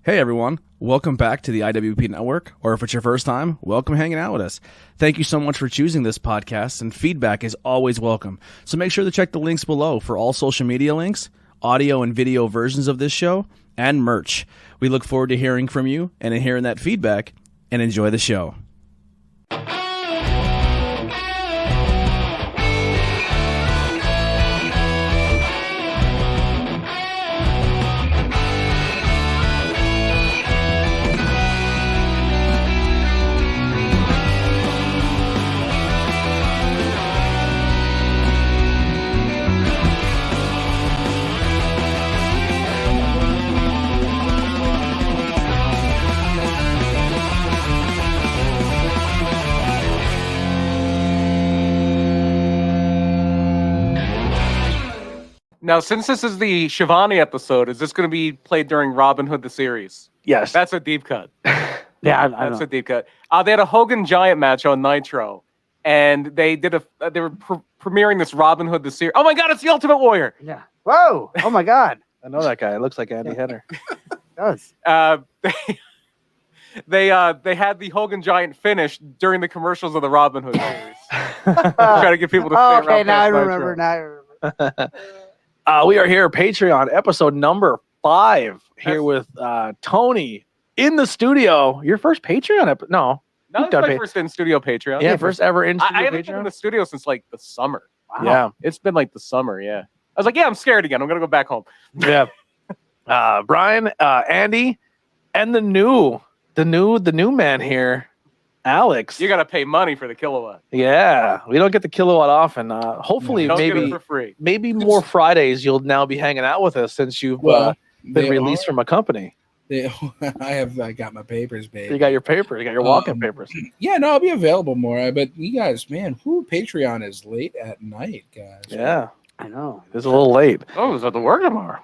Hey everyone, welcome back to the IWP Network, or if it's your first time, welcome hanging out with us. Thank you so much for choosing this podcast, and feedback is always welcome. So make sure to check the links below for all social media links, audio and video versions of this show, and merch. We look forward to hearing from you and hearing that feedback, and enjoy the show. Now, since this is the Shivani episode, is this going to be played during Robin Hood the series? Yes. That's a deep cut. Yeah, that's a deep cut. They had a Hogan Giant match on Nitro, and they did they were premiering this Robin Hood the series. Oh my God, it's the Ultimate Warrior. Yeah. Whoa. Oh my God. I know that guy. It looks like Andy Henner. It does. They had the Hogan Giant finish during the commercials of the Robin Hood series. Try to get people to stay around. Okay, now I past remember. Nitro. Now I remember. We are here, Patreon, episode number 5, here with Tony in the studio. Your first Patreon episode? No. No, it's my first in-studio Patreon. Yeah, first ever in-studio I haven't been in Patreon? the studio since like the summer. Wow. Yeah. It's been like the summer, yeah. I was like, yeah, I'm scared again. I'm going to go back home. Yeah. Bryan, Andy, and the new man here, Alex. You got to pay money for the kilowatt. Yeah. We don't get the kilowatt often. Hopefully, You don't get it maybe for free. more Fridays you'll now be hanging out with us since you've been released from a company. I got my papers, baby. You got your papers. You got your walk-in papers. Yeah, no, I'll be available more. But you guys, man, Patreon is late at night, guys. Yeah. I know. It's a little late. Oh, is at the work tomorrow?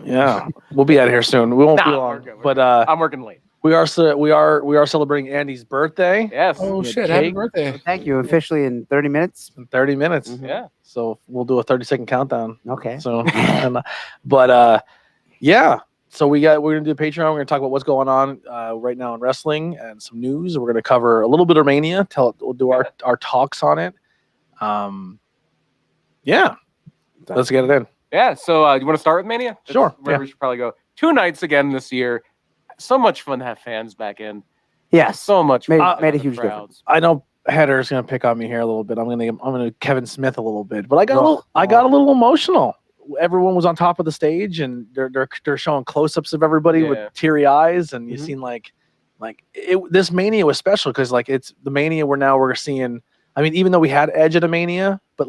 Yeah. We'll be out of here soon. We won't be Nah, long. we're good, But I'm working late. we are celebrating Andy's birthday Yes. Oh Yeah, shit! cake. Happy birthday! Thank you. Officially in 30 minutes. in 30 minutes. Mhm. Yeah. So we'll do a 30-second countdown. Okay. So, yeah. So we're gonna do Patreon. We're gonna talk about what's going on right now in wrestling and some news. We're gonna cover a little bit of Mania. We'll do our talks on it. Yeah. Let's get it in. Yeah. So you want to start with Mania? That's Sure, Where yeah. we should probably go. 2 nights again this year. So much fun to have fans back in. Yes. So much Made- fun. made a The huge crowds. I know Header's gonna pick on me here a little bit. I'm gonna Kevin Smith a little bit, but I got a little emotional. Everyone was on top of the stage, and they're showing close-ups of everybody Yeah. with teary eyes, and you Mhm. seen this Mania was special because it's the Mania we're seeing. I mean, even though we had Edge at a Mania, but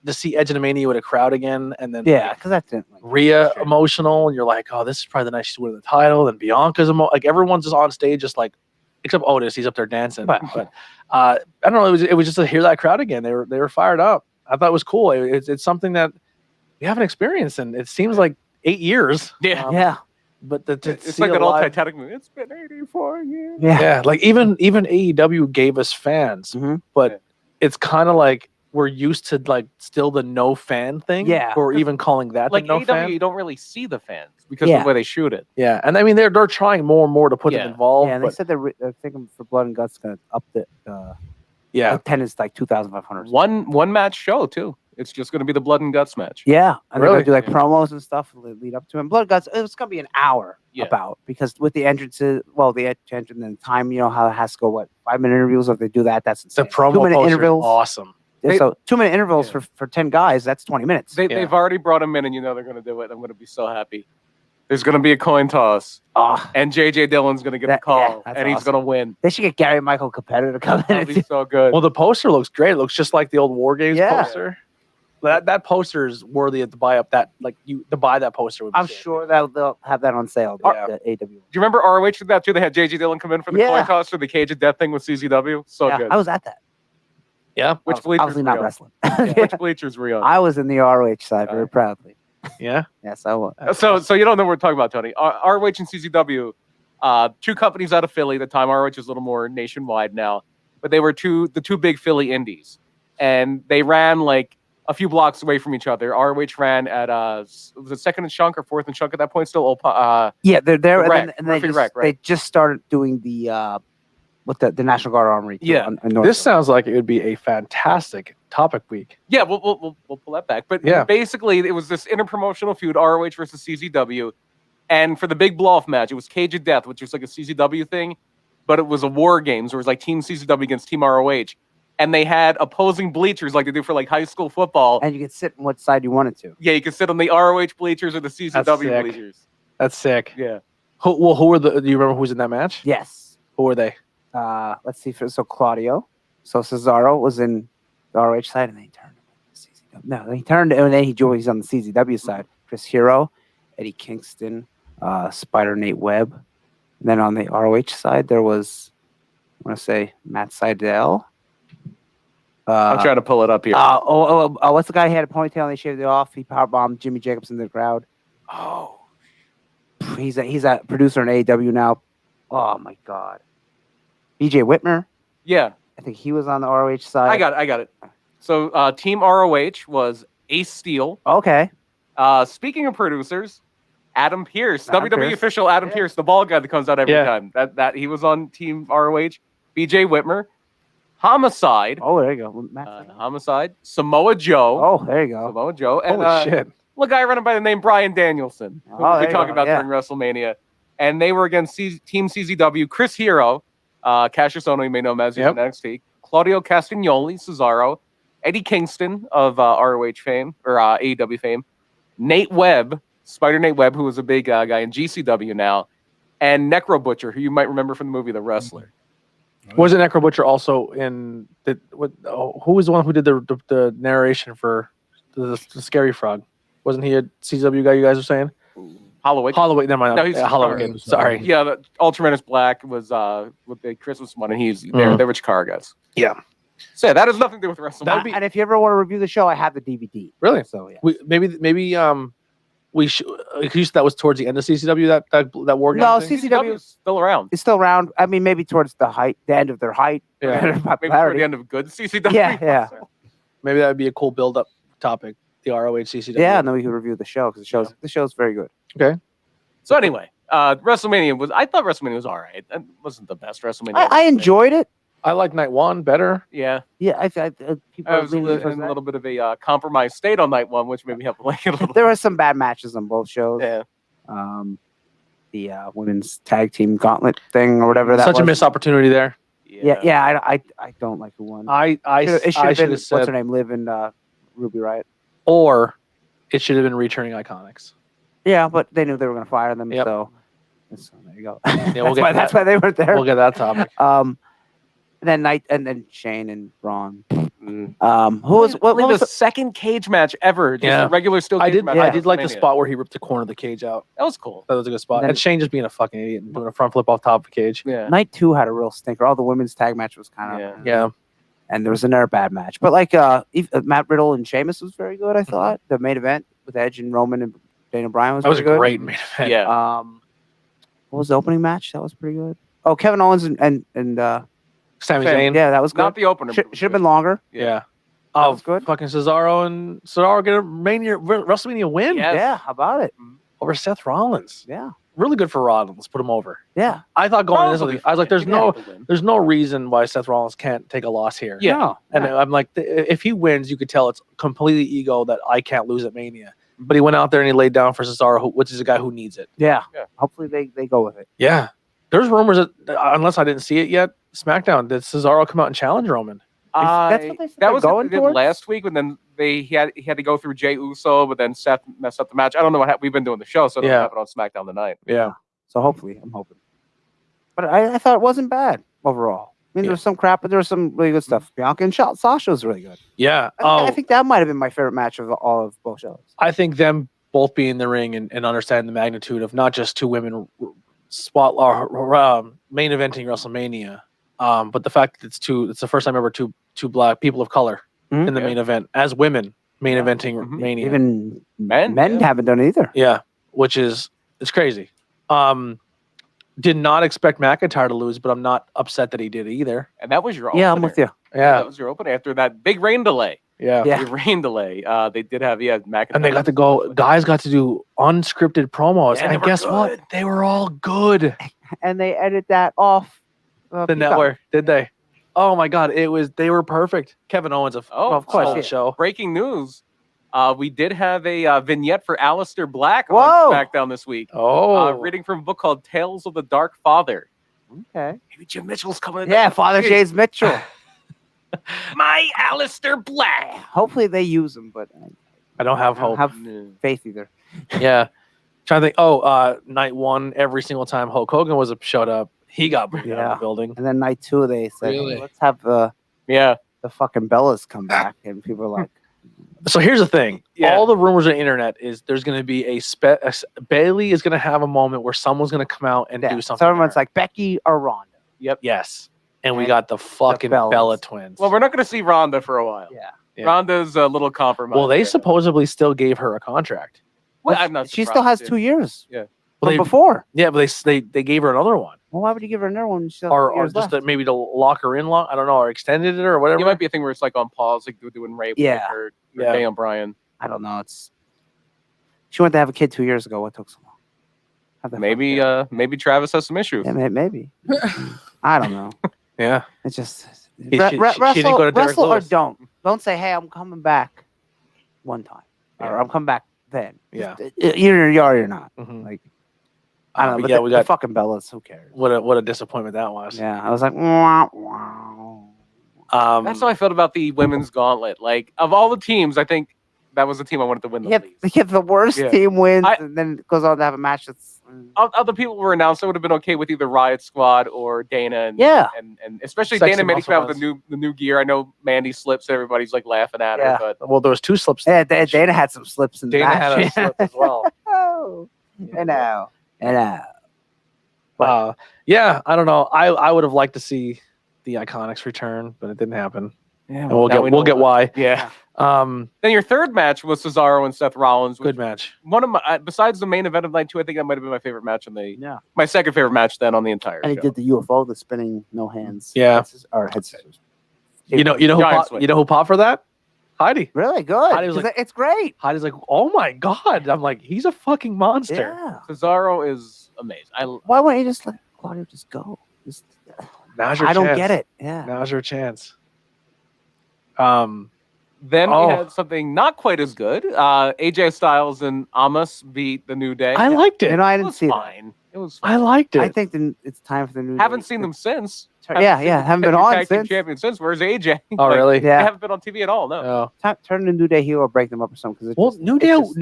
to see Edge at a Mania with a crowd again, and then Yeah, because that didn't. Rhea emotional, and you're like, oh, this is probably the night she's winning the title, and Bianca's everyone's just on stage, just except Otis, he's up there dancing. But I don't know, it was just to hear that crowd again. They were fired up. I thought it was cool. It's something that we haven't experienced, and it seems like 8 years. Yeah. Yeah. But to It's see like a that old live- Titanic movie. It's been 84 years. Yeah. yeah, even AEW gave us fans, Mhm. but Yeah. it's kind of like we're used to still the no fan thing. Yeah. or even calling that Like the no AEW, fan. you don't really see the fans because of Yeah. the way they shoot it. Yeah, and I mean they're trying more and more to put Yeah. them involved. Yeah, and they but said they're thinking for Blood and Guts going to up the yeah, attendance like 2,500. One match show too. It's just going to be the blood and guts match. Yeah, and Really? they're gonna do Yeah. promos and stuff lead up to it. And Blood and Guts, it's gonna be an hour Yeah. about because with the entrances, the entrance and time, how it has to go 5-minute intervals. If they do that, that's the insane. promo 2-minute poster is intervals. awesome. They- So 2-minute intervals Yeah. for 10 guys, that's 20 minutes. They've already brought him in, and they're going to do it. I'm going to be so happy. There's going to be a coin toss, and JJ Dillon's going to get the That- call, yeah, that's and he's awesome. going to win. They should get Gary Michael Capetta to come in. That'll And be do, so good. Well, the poster looks great. It looks just like the old War Games Yeah. poster. That poster is worthy to buy up. To buy that poster. Would be I'm sick. sure that they'll have that on sale. Yeah. The AW. Do you remember ROH did that too? They had JJ Dillon come in for the Yeah. coin toss for the Cage of Death thing with CZW. So Yeah, good. I was at that. Yeah, Which I was bleachers obviously were not you on? wrestling. Which bleachers were you on? I was in the ROH side very Alright. proudly. yeah. Yes, I was. So you don't know what we're talking about, Tony. ROH and CZW, 2 companies out of Philly. At the time, ROH is a little more nationwide now, but they were the two big Philly indies, and they ran a few blocks away from each other. ROH ran at was it second and Shunk or fourth and Shunk at that point? Still, Yeah, they're there, Rec, and then Murphy Rec, they right. just started doing the with the National Guard Armory. Too, Yeah. on North This Shore. sounds like it would be a fantastic topic week. yeah, we'll pull that back. But Yeah. basically, it was this interpromotional feud, ROH versus CZW, and for the big blow-off match, it was Cage of Death, which was like a CZW thing, but it was a War Games, where it was like Team CZW against Team ROH, and they had opposing bleachers like they do for like high school football. And you could sit on what side you wanted to. Yeah, you could sit on the ROH bleachers or the CZW sick. bleachers. That's sick. Yeah. Who were the? Do you remember who was in that match? Yes. Who were they? Let's see. So Claudio, so Cesaro was in the ROH side, and then he turned to CZW. No, he turned, and then he's on the CZW side. Chris Hero, Eddie Kingston, Spider Nate Webb, and then on the ROH side there was, I want to say, Matt Seidel. I'm trying to pull it up here. What's the guy who had a ponytail and they shaved it off? He powerbombed Jimmy Jacobs in the crowd. Oh, He's a producer in AEW now. Oh my God. BJ Whitmer. yeah. I think he was on the ROH side. I got it. So Team ROH was Ace Steel. Okay. Speaking of producers, Adam Pearce, Adam WWE Pearce. official Adam Yeah. Pearce, the bald guy that comes out every Yeah. time. That he was on Team ROH. BJ Whitmer, Homicide, Oh, there you go. Matt. Homicide, Samoa Joe, Oh, there you go. Samoa Joe, and Holy shit! a guy running by the name Bryan Danielson, who Oh, we there you talked go, about yeah. during WrestleMania, and they were against Team CZW. Chris Hero, Cassius Ohno, you may know him as he's Yep. in NXT. Claudio Castagnoli, Cesaro, Eddie Kingston of ROH fame or AEW fame, Nate Webb, Spider Nate Webb, who was a big guy in GCW now, and Necro Butcher, who you might remember from the movie The Wrestler. Was it Necro Butcher also in the? Who was the one who did the narration for the Scary Frog? Wasn't he a CW guy? You guys were saying Holloway. Holloway. Never mind. No, he's Holloway. Chikara. Sorry. Yeah, the Ultraman Black was with the Christmas one, and they were Chikara guys. Yeah. So yeah, that has nothing to do with wrestling. That'd be- And if you ever want to review the show, I have the DVD. Really? So yeah. Maybe we should. That was towards the end of CCW. That war game. No, thing? CCW is still around. It's still around. I mean, maybe towards the end of their height. Yeah. their Maybe toward popularity. the end of good CCW. Yeah. Maybe that would be a cool build-up topic. The ROH CCW. Yeah, and then we can review the show because the show's very good. So anyway, WrestleMania I thought WrestleMania was all right. It wasn't the best WrestleMania. I enjoyed it. I like night one better. Yeah, Yeah, I people I are was leaning towards in a that. little bit of a compromised state on night one, which maybe helped like it a little. There were some bad matches on both shows. Yeah. The women's tag team gauntlet thing or whatever that Such was. a missed opportunity there. Yeah. I don't like who won. I It should should have been have what's her said, name, Liv and Ruby Riot. or it should have been returning Iconics. Yeah, but they knew they were going to fire them, Yep. so there you go. Yeah, we'll get that's that. why they weren't there. We'll get that topic. And then Shane and Braun. Mm. Who was what Only was the the, second cage match ever? Just Yeah. a regular steel. I Cage did. match I at did like the WrestleMania. spot where he ripped the corner of the cage out. That was cool. That was a good spot. And then- And Shane just being a fucking idiot and doing a front flip off top of the cage. Yeah. night 2 had a real stinker. All the women's tag match was kind of Yeah. Yeah. and there was another bad match. But like Matt Riddle and Sheamus was very good. I thought the main event with Edge and Roman and Daniel Bryan was That was a very good. great main event. Yeah. What was the opening match? That was pretty good. Oh, Kevin Owens and Sami Same. Zayn. yeah, that was good. Not the opener. Should but it was have good. been longer. Yeah. That Oh, was good. fucking Cesaro get a WrestleMania win Yes. Yeah, how about it? over Seth Rollins. Yeah, Really good for Rollins. Put him over. yeah. I thought going into Probably this, I was like, fine. there's no reason why Seth Rollins can't take a loss here. Yeah. No, And I'm like, if he wins, you could tell it's completely ego that I can't lose at Mania. But he went out there and he laid down for Cesaro, which is a guy who needs it. yeah. Yeah. Hopefully they go with it. Yeah. There's rumors that, unless I didn't see it yet, SmackDown, did Cesaro come out and challenge Roman? That's what they said that they're was going what they did towards? last week, but then he had to go through Jey Uso, but then Seth messed up the match. I don't know what we've been doing the show, so it'll Yeah. happen on SmackDown tonight. Yeah. So hopefully, I'm hoping. But I thought it wasn't bad overall. I mean, there was some crap, but there was some really good stuff. Bianca and Sasha was really good. Yeah. I think that might have been my favorite match of all of both shows. I think them both being in the ring and understanding the magnitude of not just two women spot or main eventing WrestleMania, but the fact that it's the first time ever two black people of color Mhm. in the Yeah. main event as women main Yeah. eventing Mhm. Mania. Even Men, men yeah. haven't done it either. Yeah, which is it's crazy. Did not expect McIntyre to lose, but I'm not upset that he did either. and that was your opener. Yeah, I'm with you. That Yeah, was your opener after that big rain delay. Yeah. Yeah. The rain delay. They did have McIntyre. And they got to go. Guys got to do unscripted promos, Yeah, they and were guess what? good. They were all good. And they edit that off The Peacock. network, did they? Oh my God, they were perfect. Kevin Owens, Oh, of course, stole the yeah. show. Breaking news. We did have a vignette for Aleister Black Whoa. on SmackDown this week. Oh, Reading from a book called Tales of the Dark Father. Okay. Maybe Jim Mitchell's coming. Yeah, Father James Mitchell. My Aleister Black. Hopefully they use him, but I don't have I don't hope. have No. faith either. Yeah, trying to think. Oh, night one, every single time Hulk Hogan showed up, he got booed out of Yeah. the building. And then night 2, they said, Really? hey, let's have the Yeah. fucking Bellas come back, and people are like, So here's the thing. Yeah. All the rumors on the internet is there's going to be Bailey is going to have a moment where someone's going to come out and yeah. do something. So to everyone's her. like Becky or Ronda. Yes. And we And got the fucking Bellas. Bella twins. Well, we're not going to see Ronda for a while. Yeah. Yeah. Ronda's a little compromised. Well, they right now. supposedly still gave her a contract. Well, I'm not She surprised, still has dude. 2 years. Yeah. Well, From they, before. yeah, but they gave her another one, Well, why would you give her another one? When she still has 2 or years just left? maybe to lock her in long. I don't know, or extended it or whatever. It might be a thing where it's like on pause, like they're doing Ray. Yeah. Or Yeah. Daniel Bryan. I don't know. She wanted to have a kid 2 years ago. What took so long? How the fuck Maybe did- maybe Travis has some issues. Yeah, maybe. I don't know. Yeah. It's just she didn't wrestle, go to Derek wrestle or Lewis. don't say, hey, I'm coming back one time, or Yeah. I'm coming back then. Yeah. Either you are or you're not. Mhm. Like, I don't know. but But yeah, the, we the got fucking Bellas. Who cares? what a disappointment that was. Yeah, I was like, wow, wow. That's how I felt about the women's gauntlet. Like of all the teams, I think that was the team I wanted to win the They least. get the worst Yeah. team wins, I- and then goes on to have a match that's. Other people were announced. I would have been okay with either Riot Squad or Dana, and Yeah. and especially Sexy Dana Manny muscle came out with the new gear. I know Mandy slips. Everybody's like laughing at Yeah. her, but Well, there was 2 slips. Yeah, Dana had some slips in the Dana match. had a slip as well. Oh, I know. Yeah, I don't know. I would have liked to see the Iconics return, but it didn't happen. yeah, And we'll get why. Yeah. Um, Then your third match was Cesaro and Seth Rollins. Which good match. one of my besides the main event of night 2, I think that might have been my favorite match on the Yeah. my second favorite match then on the entire And he show. did the UFO, the spinning no hands. Yeah. Or head scissors. You know who Giant popped, swing. you know who popped for that? Heidi. Really good. I was like- it's great. Heidi's like, oh my god. I'm like, he's a fucking monster. Yeah. Cesaro is amazing. Why wouldn't you just let Claudio just go? Just, Now's your I don't chance. get it. Yeah. Now's your chance. Then Oh. we had something not quite as good. AJ Styles and Amos beat the New Day. I liked it. You know, I It didn't was see that. fine. It was fine. I liked it. I think it's time for the new. Haven't day seen to them since. turn- Yeah, haven't been your on tag team since. champion since. Where's AJ? oh, Like, really? They Yeah. haven't been on TV at all. No. Oh. Turn the New Day heel or break them up or something. Because Well, New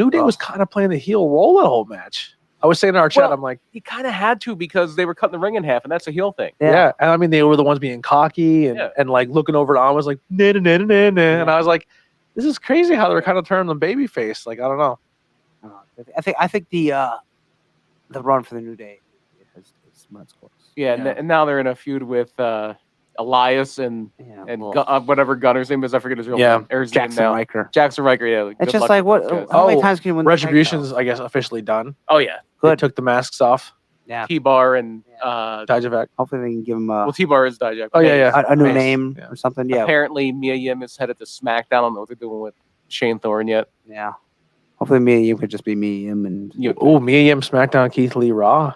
Day was kind of playing the heel role that whole match. I was saying in our chat, Well, I'm like, He kind of had to because they were cutting the ring in half, and that's a heel thing. yeah. And I mean, they were the ones being cocky and, Yeah. and like looking over at Amos like, nah, nah, nah, nah, nah. And I was like, this is crazy how they're kind of turning them baby face. Like, I don't know. I think the run for the New Day is runs close. Yeah, Yeah. And now they're in a feud with Elias and Yeah, well, whatever Gunner's name is. I forget his real Yeah. name. Or his Jackson name now. Riker. Jackson Riker. Yeah. It's good just luck like with what? those guys. How many Oh, times can you win? the tag Retribution's, titles? I guess, officially done. Oh yeah. They Good. took the masks off. Yeah. T-Bar and Dijak. Hopefully they can give him well, T-Bar is Dijak. Oh, yeah, yeah. a new Mace. name Yeah. or something. Yeah. Apparently, Mia Yim is headed to SmackDown. I don't know what they're doing with Shane Thorne yet. Yeah. Hopefully me and you could just be me, him, and Oh, Mia Yim, SmackDown, Keith Lee, Raw.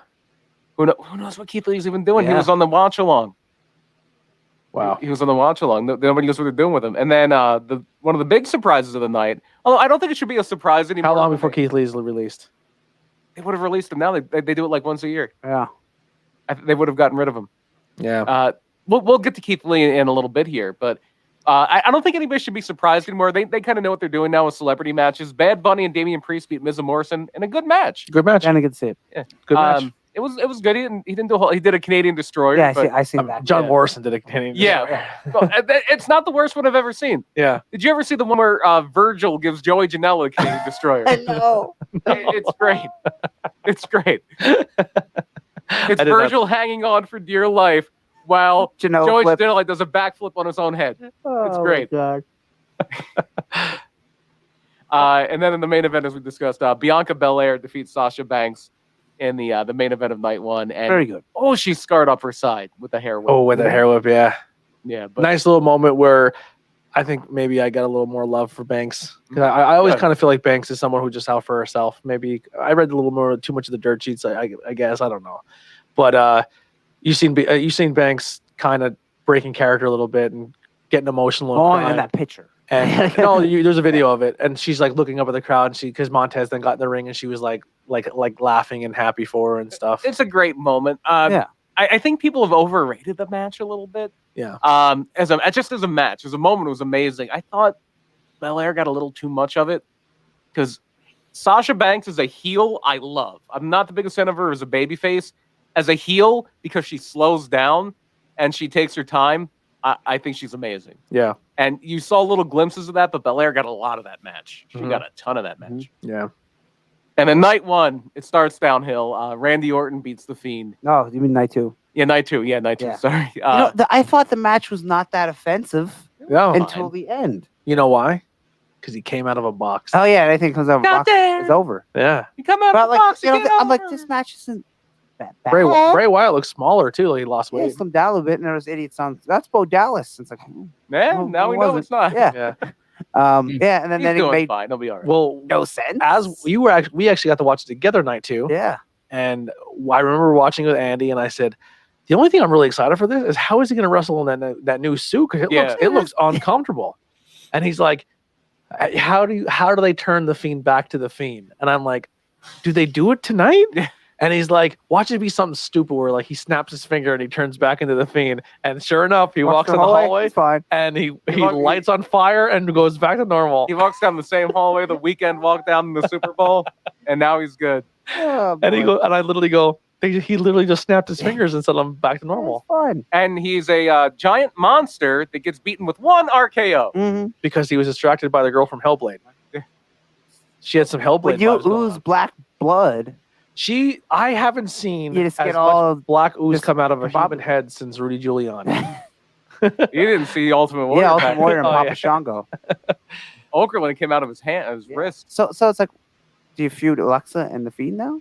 Who knows what Keith Lee's even doing? He Yeah. was on the watch along. Wow. He was on the watch along. Nobody knows what they're doing with him. And then one of the big surprises of the night. Although I don't think it should be a surprise anymore. How long before Keith Lee's released? They would have released him now? They do it like once a year. yeah. They would have gotten rid of him. Yeah. We'll get to Keith Lee in a little bit here, but I don't think anybody should be surprised anymore. They kind of know what they're doing now with celebrity matches. Bad Bunny and Damian Priest beat Miz and Morrison in a good match. Good match. Kind of good to see it. Good match. It was good. He didn't do he did a Canadian Destroyer. Yeah, but, I seen that. John yeah. Morrison did a Canadian. yeah. Well, it's not the worst one I've ever seen. Yeah. Did you ever see the one where Virgil gives Joey Janela a Canadian Destroyer? I know. It's great. It's great. It's did not- Virgil hanging on for dear life while Janela Joey flip. Janela does a backflip on his own head. Oh, great. my God. And then in the main event, as we discussed, Bianca Belair defeats Sasha Banks in the main event of night 1. And Very good. oh, she's scarred up her side with the hair whip. Oh, with the hair whip. Yeah. Yeah, but Nice little moment where I think maybe I got a little more love for Banks. 'Cause I always Good. kind of feel like Banks is someone who's just out for herself. Maybe I read a little more too much of the dirt sheets. I guess I don't know, but you seen Banks kind of breaking character a little bit and getting emotional. And Oh, crying. and that picture. And no, there's a video of it, and she's like looking up at the crowd, and because Montez then got in the ring, and she was like laughing and happy for her and stuff. It's a great moment. Yeah. I think people have overrated the match a little bit. Yeah. As a match, as a moment, it was amazing. I thought Belair got a little too much of it because Sasha Banks is a heel I love. I'm not the biggest fan of her as a babyface. As a heel, because she slows down and she takes her time, I think she's amazing. Yeah. And you saw little glimpses of that, but Belair got a lot of that match. She Mhm. got a ton of that match. Yeah. And then night one, it starts downhill. Randy Orton beats The Fiend. No, you mean night 2? Yeah, night two. Yeah, night two. Yeah. Sorry. I thought the match was not that offensive No. until the end. You know why? Because he came out of a box. Oh yeah, and I think it comes out of Got box, there. it's over. Yeah. you come out But of the like, box. I'm like, this match isn't that bad. Bray Wyatt looks smaller too. Like he lost Yeah, weight. slimmed down a little bit, and there was idiots on. That's Bo Dallas. It's like, Man, Who- now who we know was it's not. yeah, Yeah. yeah, and then He's it doing made fine. He'll be all right. Well, no sense. as we actually got to watch it together night two. yeah, And I remember watching with Andy, and I said, the only thing I'm really excited for this is how is he going to wrestle in that new suit? Because it looks uncomfortable. And he's like, how do they turn the Fiend back to the Fiend? And I'm like, do they do it tonight? And he's like, watch it be something stupid where like he snaps his finger and he turns back into the Fiend. And sure enough, he walks in the hallway It's fine. and he walks- lights on fire and goes back to normal. He walks down the same hallway the weekend walked down in the Super Bowl, and now he's good. Oh, And boy. I literally go, he literally just snapped his fingers and said, I'm back to normal. It's fine. And he's a giant monster that gets beaten with one RKO. Mm-hmm. Because he was distracted by the girl from Hellblade. She had some Hellblade. When you vibes going ooze on. black blood, I haven't seen you just as get much all black ooze just come out of a bob- human head since Rudy Giuliani. You didn't see Ultimate Warrior. yeah, back Ultimate Warrior and Oh, Papa yeah. Shango. Ochre when it came out of his hand, his wrist. So it's like, do you feud Alexa and the Fiend now?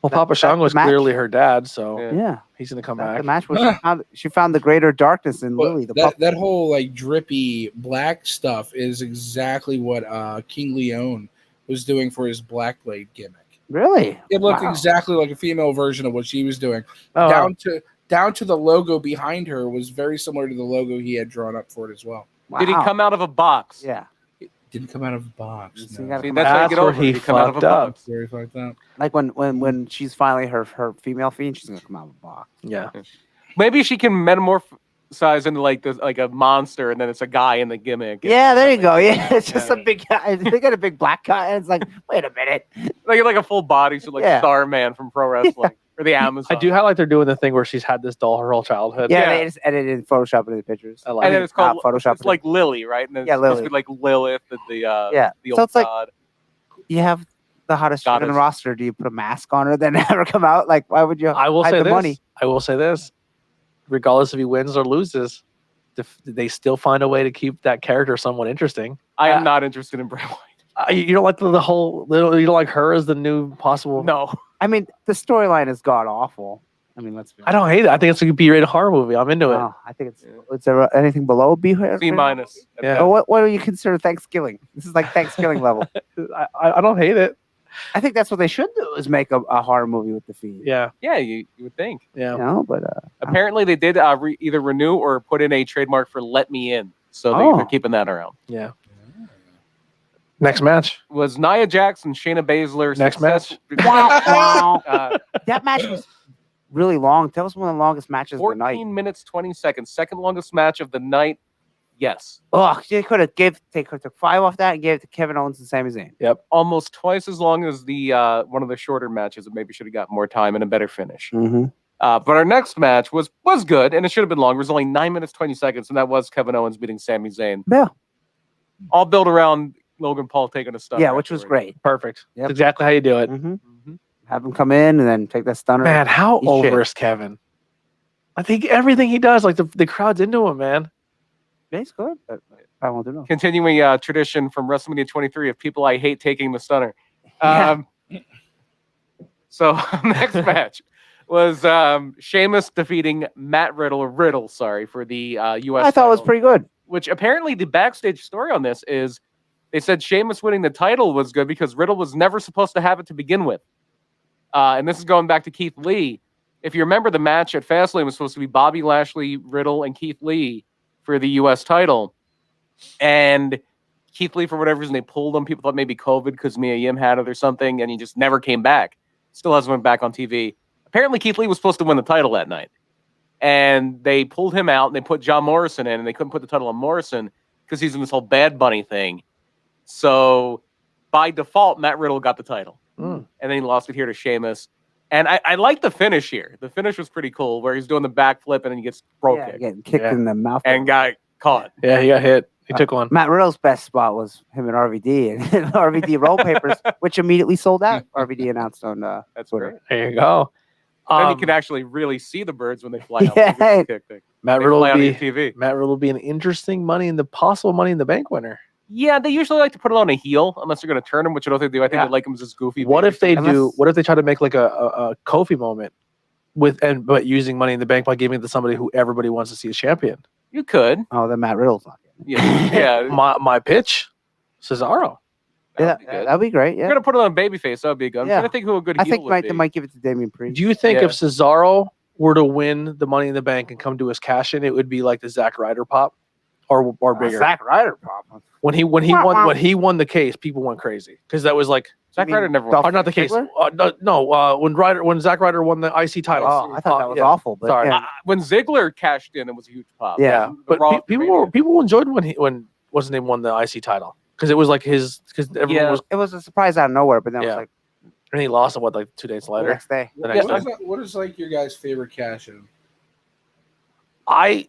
Well, That- Papa that's Shango the was match. clearly her dad, so Yeah. Yeah, he's going to come that's back. the match where she found the greater darkness in But Lily. The that whole like drippy black stuff is exactly what King Leon was doing for his Black Blade gimmick. really? It looked Wow. exactly like a female version of what she was doing. Oh, Down to the logo behind her was very similar to the logo he had drawn up for it as well. Did he Wow. come out of a box? Yeah, Didn't come out of a box. So you No. gotta See, come that's out- how you That's get where over he it. You come out of a fucked up. box. Very fucked up. like when she's finally her female Fiend, she's gonna come out of a box. yeah. Maybe she can metamorphosize into like a monster, and then it's a guy in the gimmick. Yeah, there you go. Yeah, it's just Yeah. a big guy. They got a big black guy, and it's like, wait a minute. Like a full body, so like Yeah. Starman from pro wrestling or the Amazon. I do highlight they're doing the thing where she's had this doll her whole childhood. Yeah, Yeah. they just edited and photoshopped into the pictures. I like And then it's called Photoshop. It's like Lily, right? And then it's Yeah, supposed to Lily. be like Lilith, the Yeah. the So old it's like- god. You have the hottest chick in the Goddess. roster. Do you put a mask on her, then have her come out? Like, why would you? I will hide say the this. money. I will say this. Regardless if he wins or loses, they still find a way to keep that character somewhat interesting. I am not interested in Bray Wyatt. You don't like the whole. You don't like her as the new possible. No, I mean, the storyline is god awful. I mean, let's be I don't hate it. I think it's a B-rated horror movie. I'm into it. No, I think it's there anything below B? C minus. Yeah. Or what do you consider Thanksgiving? This is like Thanksgiving level. I don't hate it. I think that's what they should do is make a horror movie with the Fiend. Yeah, Yeah, you would think. yeah. You know, but Apparently, they did either renew or put in a trademark for "Let Me In," so Oh. they're keeping that around. Yeah. Next match. Was Nia Jax and Shayna Baszler Next match? wow, Uh, that match was really long. That was one of the longest matches of the 14 night. minutes 20 seconds, second longest match of the night. Yes, Oh, they could have took 5 off that and gave it to Kevin Owens and Sami Zayn. almost twice as long as the one of the shorter matches. That maybe should have got more time and a better finish. Mm-hmm. But our next match was good, and it should have been longer. It was only 9 minutes 20 seconds, and that was Kevin Owens beating Sami Zayn. Yeah, All built around Logan Paul taking a stunner. yeah, which was afterward. great. Perfect. Yep. That's exactly how you do it. Mm-hmm. Mhm. Have him come in and then take that stunner. Man, how He's over shit. is Kevin? I think everything he does, like the crowd's into him, man. Yeah, he's good, but I won't do no. Continuing tradition from WrestleMania 23 of people I hate taking the stunner. Yeah. So next match was Sheamus defeating Matt Riddle, for the U.S. I thought it was title. pretty good. which apparently the backstage story on this is they said Sheamus winning the title was good because Riddle was never supposed to have it to begin with. And this is going back to Keith Lee. If you remember, the match at Fastlane was supposed to be Bobby Lashley, Riddle, and Keith Lee for the U.S. title. And Keith Lee, for whatever reason, they pulled him. People thought maybe COVID because Mia Yim had it or something, and he just never came back. Still hasn't went back on TV. Apparently, Keith Lee was supposed to win the title that night. And they pulled him out, and they put John Morrison in, and they couldn't put the title on Morrison because he's in this whole Bad Bunny thing. So, by default, Matt Riddle got the title. And then he lost it here to Sheamus. And I like the finish here. The finish was pretty cool, where he's doing the backflip, and then he gets getting kicked in the mouth. And got caught. Yeah, he got hit. He took one. Matt Riddle's best spot was him and RVD and RVD roll papers, which immediately sold out. RVD announced on That's Twitter. great. There you go. Then you can actually really see the birds when they fly out. Yeah. Matt They Riddle fly will out be on TV. Matt Riddle will be an interesting possible Money in the Bank winner. Yeah, they usually like to put it on a heel unless they're going to turn him, which I don't think they do. I think they like him as this goofy. What if they Unless- do? What if they try to make like a Kofi moment but using Money in the Bank by giving it to somebody who everybody wants to see as champion? You could. Oh, then Matt Riddle's not getting it. Yeah. Yeah. My pitch, Cesaro. That'd be great. You're Yeah. going to put it on babyface. That would be good. I'm Yeah. trying to think who a good I heel think would they be. might give it to Damian Priest. Do you think Yeah. if Cesaro were to win the Money in the Bank and come to his cash in, it would be like the Zack Ryder pop, or bigger? Zack Ryder problem. When he won the case, people went crazy because that was like Zack Ryder never Dolph won. not the case. Ziggler? When Zack Ryder won the IC title. Oh, I thought that was yeah. awful. But Sorry. yeah. When Ziggler cashed in, it was a huge pop. Yeah. The But Raw people enjoyed when what's his name won the IC title because it was like because everyone Yeah. was, It was a surprise out of nowhere, but then it Yeah. was like and he lost it like 2 days the later. next day. The next Yeah, day. What is like your guys' favorite cash in? I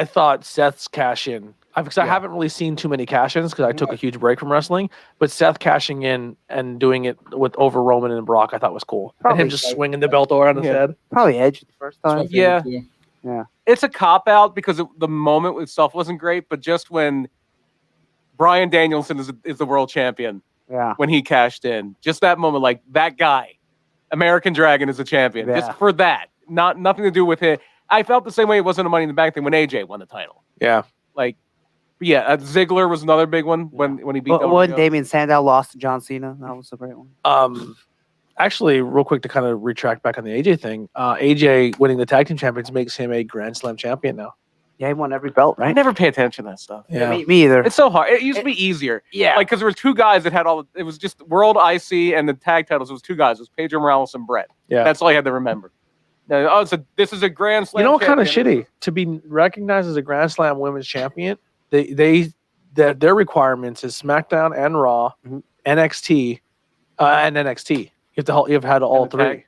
thought Seth's cash in. Because I haven't really seen too many cash-ins because I took a huge break from wrestling. But Seth cashing in and doing it over Roman and Brock, I thought was cool. And Probably. him just swinging the belt around his head. Probably Edge the first That's my time. favorite Yeah. too. It's a cop out because the moment itself wasn't great, but just when Bryan Danielson is the world champion, Yeah. when he cashed in, just that moment, like that guy, American Dragon is a champion. Yeah. Just for that, nothing to do with it. I felt the same way it wasn't a Money in the Bank thing when AJ won the title. Yeah. Like, yeah, Ziggler was another big one when he beat. When WWF. Damian Sandow lost to John Cena, that was a great one. Actually, real quick to kind of retract back on the AJ thing, AJ winning the tag team champions makes him a Grand Slam champion now. Yeah, he won every belt, I right? never pay attention to that stuff. Yeah. Me either. It's so hard. It used to be easier. Yeah. Like, because there were two guys that had it was just World IC and the tag titles. It was two guys. It was Pedro Morales and Brett. Yeah. That's all I had to remember. Now, this is a Grand Slam. You know what kind of champion. shitty to be recognized as a Grand Slam women's champion? Their requirements is SmackDown and Raw, NXT, and NXT. You've had all And the three, tag.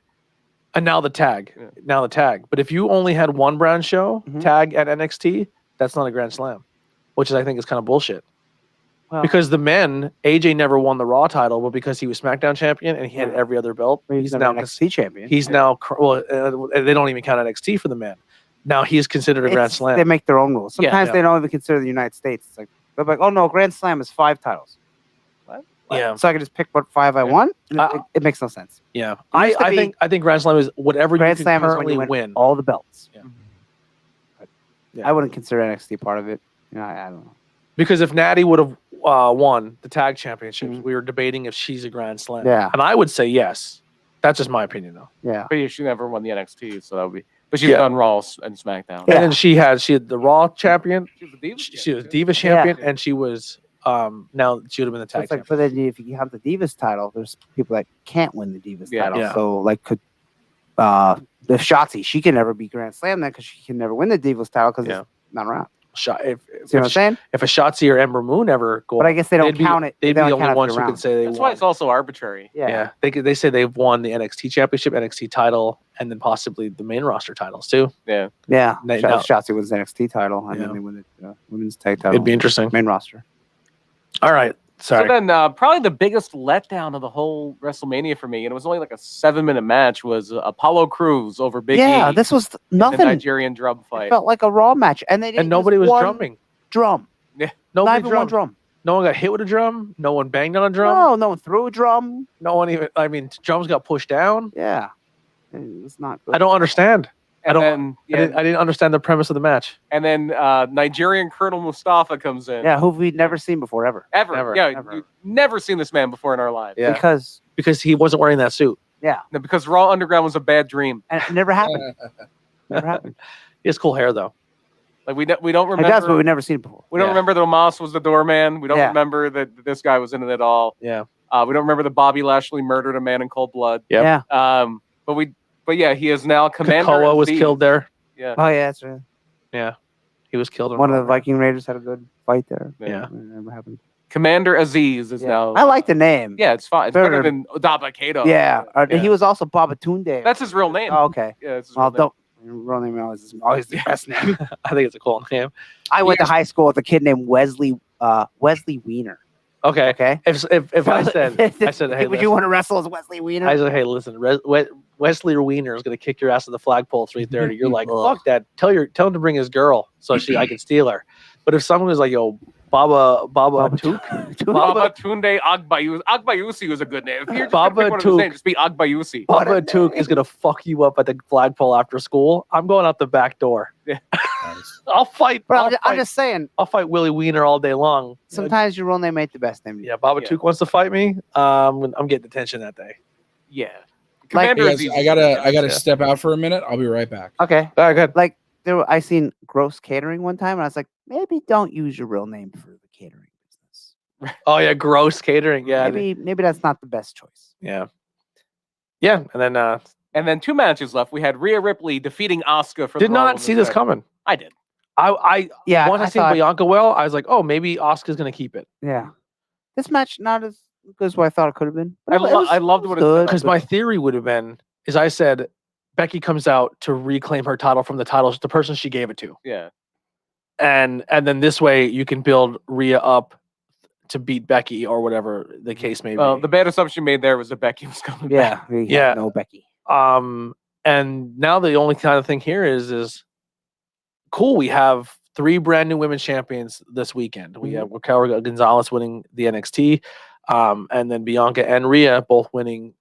and now the tag. Yeah. Now the tag. But if you only had one brand show, tag and NXT, that's not a Grand Slam, which I think is kind of bullshit. Well, Because the men, AJ never won the Raw title, but because he was SmackDown champion and he had every other belt, he's now now NXT champion. He's now they don't even count NXT for the men. Now he's considered a Grand It's- Slam. They make their own rules. Yeah, Sometimes yeah. they don't even consider the United States. It's like they're like, oh no, Grand Slam is 5 titles. What? Yeah. So I can just pick what 5 I want. And it makes no sense. Yeah, used to be- I think Grand Slam is whatever Grand you can Slam is when currently you win win. all the belts. Yeah. But Yeah. I wouldn't consider NXT part of it. You know, I don't know. Because if Natty would have won the tag championships, we were debating if she's a Grand Slam. Yeah. And I would say yes. That's just my opinion, though. Yeah. But yeah, she never won the NXT, so that would be. But she's Yeah. done Raw and SmackDown. Yeah. And then she had the Raw champion, She was a Divas she was champion. Diva champion, and she was now she would have been the So tag it's like, champion. but then if you have the Divas title, there's people that can't win the Divas Yeah. title. Yeah. So like could the Shotzi, she can never be Grand Slam then because she can never win the Divas title because Yeah. it's not around. If, See what I'm saying? if a Shotzi or Ember Moon ever go, But I guess they don't they'd count it. They'd they be don't the only count it ones if who they're could around. say they That's won. why it's also arbitrary. Yeah. They say they've won the NXT championship, NXT title, and then possibly the main roster titles too. Yeah. Yeah. They- Shot- no. Shotzi wins the NXT title and Yeah. then they win the women's tag title. It'd be interesting. Main roster. All right, sorry. So then, probably the biggest letdown of the whole WrestleMania for me, and it was only like a 7-minute match, was Apollo Crews over Big Yeah, E. this was in the nothing. Nigerian drum It fight. felt like a Raw match, and they didn't And nobody use was one drumming. Drum. Yeah. Not Nobody even one drummed. drum. No one got hit with a drum. No one banged on a drum. No, no one threw a drum. No one even. I mean, drums got pushed down. Yeah, it was not good. I don't understand. And then I didn't understand the premise of the match. And then Nigerian Colonel Mustafa comes in. Yeah, who we'd never seen before ever. Ever. Yeah, you've never seen this man before in our lives. Yeah. Because he wasn't wearing that suit. Yeah. No, because Raw Underground was a bad dream. And it never happened. Never happened. He has cool hair though. Like we don't remember. It does, but we've never seen it before. We don't remember that Omos was the doorman. We don't remember that this guy was in it at all. Yeah. We don't remember that Bobby Lashley murdered a man in cold blood. Yep. Yeah. But yeah, he is now Commander. Kakoa was killed there. Yeah. Oh yeah, that's right. Yeah. He was killed. One of the Viking Raiders had a good fight there. Yeah. It never happened. Commander Aziz is now. I like the name. Yeah, it's fine. It's better than Odaba Kato. Yeah. He was also Babatunde. That's his real name. Oh, okay. Yeah, that's his real name. Real name is always the best name. I think it's a cool name. I went to high school with a kid named Wesley Wiener. Okay. Okay. If I said, hey, would you want to wrestle as Wesley Wiener? I said, hey, listen, Wesley Wiener is going to kick your ass in the flagpole at 3:30. You're like, fuck that. Tell him to bring his girl so I can steal her. But if someone was like, yo, Baba Tunde Agbayusi was a good name. If you're just Baba pick one of his names, just be Agbayusi. Baba Took is gonna fuck you up at the flagpole after school. I'm going out the back door. I'll fight. Bro, I'm just saying. I'll fight Willie Wiener all day long. Sometimes your real name ain't the best name. Yeah, Baba Took wants to fight me. I'm getting attention that day. Yeah. Like, I gotta step out for a minute. I'll be right back. Okay. All right, good. Like I seen Gross Catering one time, and I was like, maybe don't use your real name for the catering business. Oh yeah, Gross Catering. Yeah, maybe that's not the best choice. Yeah. Yeah, and then 2 matches left. We had Rhea Ripley defeating Asuka for. Did not see this coming. I did. Once I seen Bianca well, I was like, oh, maybe Asuka's gonna keep it. Yeah. This match not as good as what I thought it could have been. I loved what it was. Because my theory would have been is I said Becky comes out to reclaim her title from the person she gave it to. Yeah. And then this way you can build Rhea up to beat Becky or whatever the case may be. Well, the bad assumption made there was that Becky was coming back. Yeah. No Becky. And now the only kind of thing here is cool. We have 3 brand new women's champions this weekend. We have Raquel Gonzalez winning the NXT, and then Bianca and Rhea both winning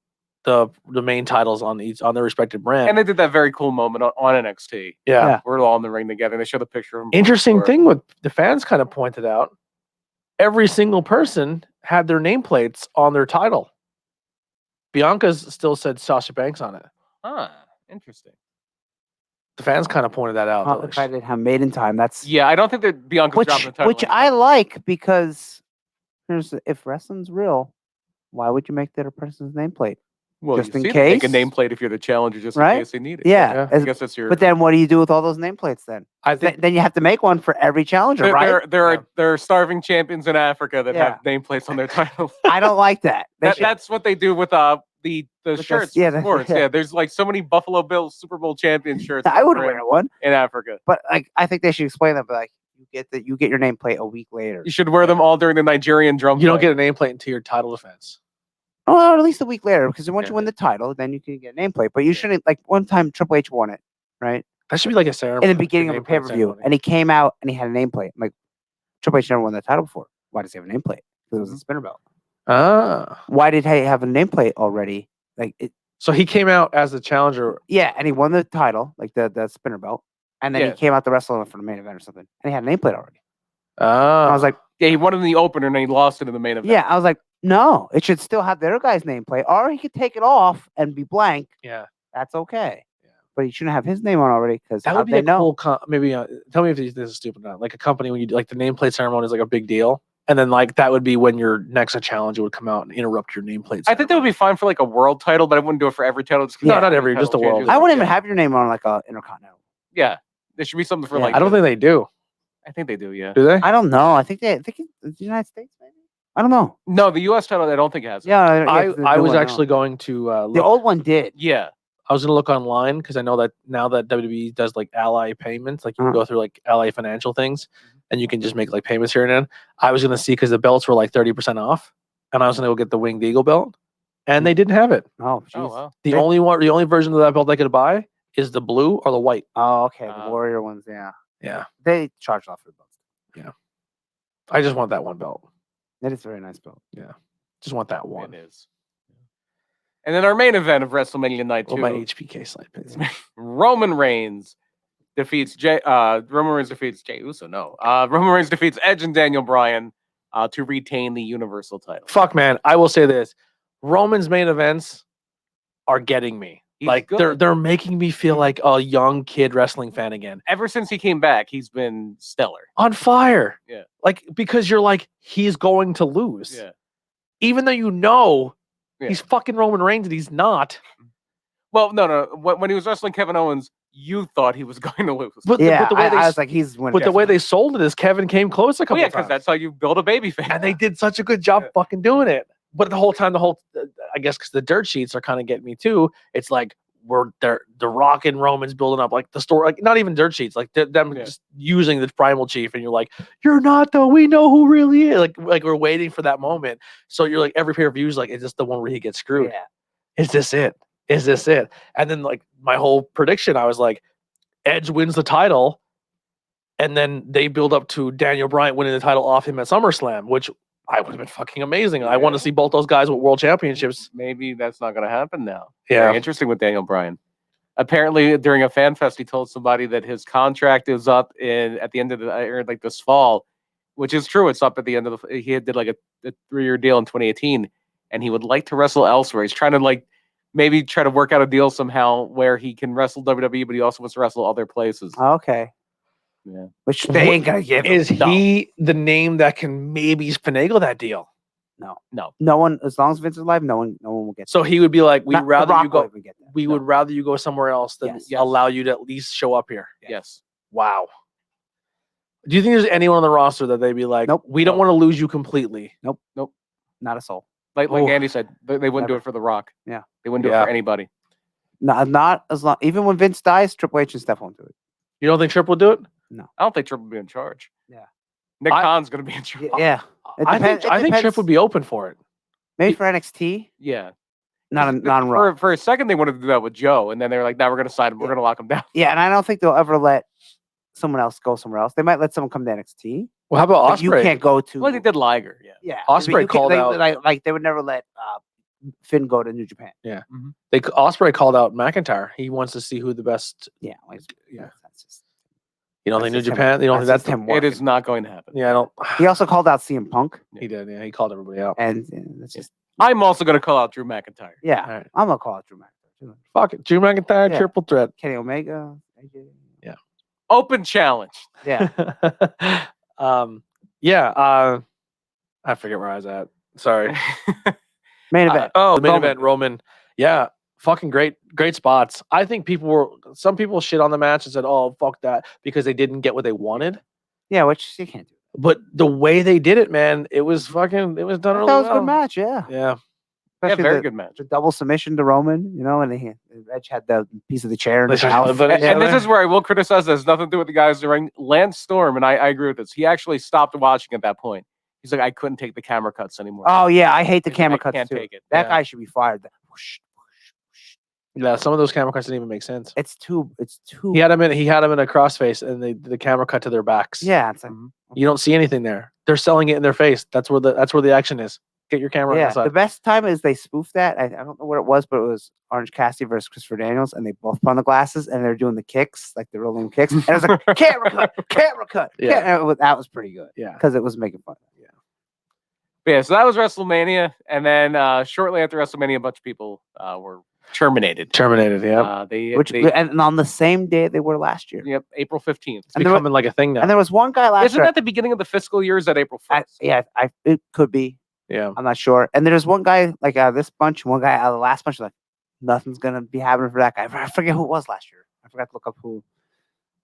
the main titles on their respective brand. And they did that very cool moment on NXT. Yeah. We're all in the ring together. And they showed the picture of them. Interesting thing with the fans kind of pointed out, every single person had their nameplates on their title. Bianca's still said Sasha Banks on it. Interesting. The fans kind of pointed that out. If I did have Made in Time, that's I don't think that Bianca's dropping the title. Which I like because if wrestling's real, why would you make that a person's nameplate? Well, just in case. Make a nameplate if you're the challenger, just in case they need it. Yeah. I guess that's your. But then what do you do with all those nameplates then? I think then you have to make one for every challenger, right? There are starving champions in Africa that have nameplates on their titles. I don't like that. That's what they do with the shirts. Sports. Yeah. There's like so many Buffalo Bills Super Bowl champion shirts. I would wear one in Africa. But I think they should explain that. But like you get your nameplate a week later. You should wear them all during the Nigerian drum. You don't get a nameplate until your title defense. Oh, at least a week later, because once you win the title, then you can get a nameplate. But you shouldn't, like, one time Triple H won it, right? That should be like a ceremony. In the beginning of a pay-per-view, and he came out and he had a nameplate. I'm like, Triple H never won that title before. Why does he have a nameplate? Because it was a spinner belt. Why did he have a nameplate already? So he came out as the challenger. Yeah, and he won the title, like the spinner belt. And then he came out the wrestler for the main event or something. And he had a nameplate already. I was like, he won in the opener and then he lost it in the main event. Yeah, I was like, no, it should still have their guy's nameplate, or he could take it off and be blank. Yeah, that's okay. Yeah. But he shouldn't have his name on already because that would be a cool. Maybe tell me if this is stupid or not. Like a company when you do, like the nameplate ceremony is like a big deal, and then like that would be when your next challenger would come out and interrupt your nameplate. I think that would be fine for like a world title, but I wouldn't do it for every title. No, not every, just a world. I wouldn't even have your name on like a Intercontinental. Yeah, there should be something for like. I don't think they do. I think they do. Yeah. Do they? I don't know. I think the United States maybe. I don't know. No, the U.S. title I don't think it has. Yeah, I was actually going to look. The old one did. Yeah. I was going to look online because I know that now that WWE does like ally payments, like you can go through like ally financial things and you can just make like payments here and then. I was going to see because the belts were like 30% off and I was going to go get the Winged Eagle belt and they didn't have it. Oh, geez. Wow. The only version of that belt I could buy is the blue or the white. Oh, okay. The Warrior ones. Yeah. Yeah. They charge off for the belts. Yeah. I just want that one belt. That is a very nice belt. Yeah. Just want that one. It is. And then our main event of WrestleMania Night Oh, 2, my HBK slide, please. Roman Reigns defeats Jey Uso. No, Roman Reigns defeats Edge and Daniel Bryan to retain the Universal title. Fuck, man. I will say this: Roman's main events are getting me. He's Like good. they're making me feel like a young kid wrestling fan again. Ever since he came back, he's been stellar. On fire. Yeah. Like, because you're like, he's going to lose. Yeah. Even though you know Yeah. he's fucking Roman Reigns and he's not. Well, no. When he was wrestling Kevin Owens, you thought he was going to lose. But Yeah, the way I they was like, he's winning. but the way they sold it is Kevin came close a couple because times. that's how you build a baby face. And they did such a good job fucking doing it. But the whole time, I guess because the dirt sheets are kind of getting me too. It's like the Rock and Roman's building up, like the story, like not even dirt sheets, like them just using the primal chief, and you're like, you're not though. We know who really is. Like we're waiting for that moment. So you're like, every pay-per-view is like, is this the one where he gets screwed? Yeah. Is this it? Is this it? And then like my whole prediction, I was like, Edge wins the title, and then they build up to Daniel Bryan winning the title off him at SummerSlam, which I would have been fucking amazing. I want to see both those guys with world championships. Maybe that's not going to happen now. Yeah. Very interesting with Daniel Bryan. Apparently, during a fan fest, he told somebody that his contract is up at the end of like this fall, which is true. It's up at the end of he did like a 3-year deal in 2018, and he would like to wrestle elsewhere. He's trying to like maybe try to work out a deal somehow where he can wrestle WWE, but he also wants to wrestle other places. Okay. Yeah. Which they ain't gonna give him. Is he the name that can maybe finagle that deal? No one, as long as Vince is alive, no one will get. So he would be like, Not- The Rock won't even get that. we would rather you go somewhere else than Yes. allow you to at least show up here. Yes. Wow. Do you think there's anyone on the roster that they'd be like, Nope. we don't want to lose you completely? Not a soul. Like Oh. Andy said, they wouldn't do Never. it for The Rock. Yeah. They wouldn't do it Yeah. for anybody. Not as long. Even when Vince dies, Triple H and Steph won't do it. You don't think Triple would do it? I don't think Triple will be in charge. Yeah. Nick I- Khan's going to be in charge. Yeah. It I think depends. Triple would be open for it. Maybe for NXT. Yeah. Not on Raw. For a second, they wanted to do that with Joe, and then they were like, "Now we're going to sign him. We're going to lock him down." Yeah, and I don't think they'll ever let someone else go somewhere else. They might let someone come to NXT. Well, how about But you Ospreay? can't go to. Well, they did Liger. Yeah. Yeah. Ospreay but you called they, out- like they would never let Finn go to New Japan. Ospreay called out McIntyre. He wants to see who the best. Yeah. Like, Yeah. That's just, You don't think New just him- Japan? You don't think that's just him It working. is not going to happen. Yeah, I don't. He also called out CM Punk, He did. Yeah, he called everybody out. and that's just I'm also going to call out Drew McIntyre. yeah. All right. I'm gonna call it Drew McIntyre. too. Fuck it. Drew McIntyre, Yeah. triple threat. Kenny Omega. AJ. Open challenge. Yeah. I forget where I was at. Sorry. Main event. The main Roman. event, Roman. Yeah, fucking great spots. I think some people shit on the match and said, "Oh, fuck that," because they didn't get what they wanted. Yeah, which you can't do. But the way they did it, man, it was done That really was well. a good match. Yeah. Yeah, Yeah, Especially very the, good match. the double submission to Roman, and Edge had the piece of the chair in his Listen, mouth. but- And this is where I will criticize. This has nothing to do with the guys during Lance Storm, and I agree with this. He actually stopped watching at that point. He's like, I couldn't take the camera cuts anymore. Oh yeah, I hate the He's like, camera I cuts can't too. take it. That Yeah. guy should be fired. The whoosh, whoosh, whoosh. yeah. Some of those camera cuts didn't even make sense. It's too. He had him in a crossface, and the camera cut to their backs. Yeah, it's like You don't see anything there. They're selling it in their face. That's where the action is. Get your camera on yeah. the side. The best time is they spoofed that. I don't know what it was, but it was Orange Cassidy versus Christopher Daniels, and they both put on the glasses and they're doing the kicks, like the rolling kicks. And it was like camera cut. Yeah. That was pretty good. Yeah. because it was making fun. But yeah, so that was WrestleMania, and then shortly after WrestleMania, a bunch of people were terminated. Terminated. Yeah. And on the same day they were last year. Yep, April 15th. It's and there becoming like a thing now. And there was one guy last Isn't year. that the beginning of the fiscal year? Or is that April 1st? It could be. Yeah. I'm not sure. And there's one guy like out of this bunch, one guy out of the last bunch, like nothing's gonna be happening for that guy. I forget who it was last year. I forgot to look up who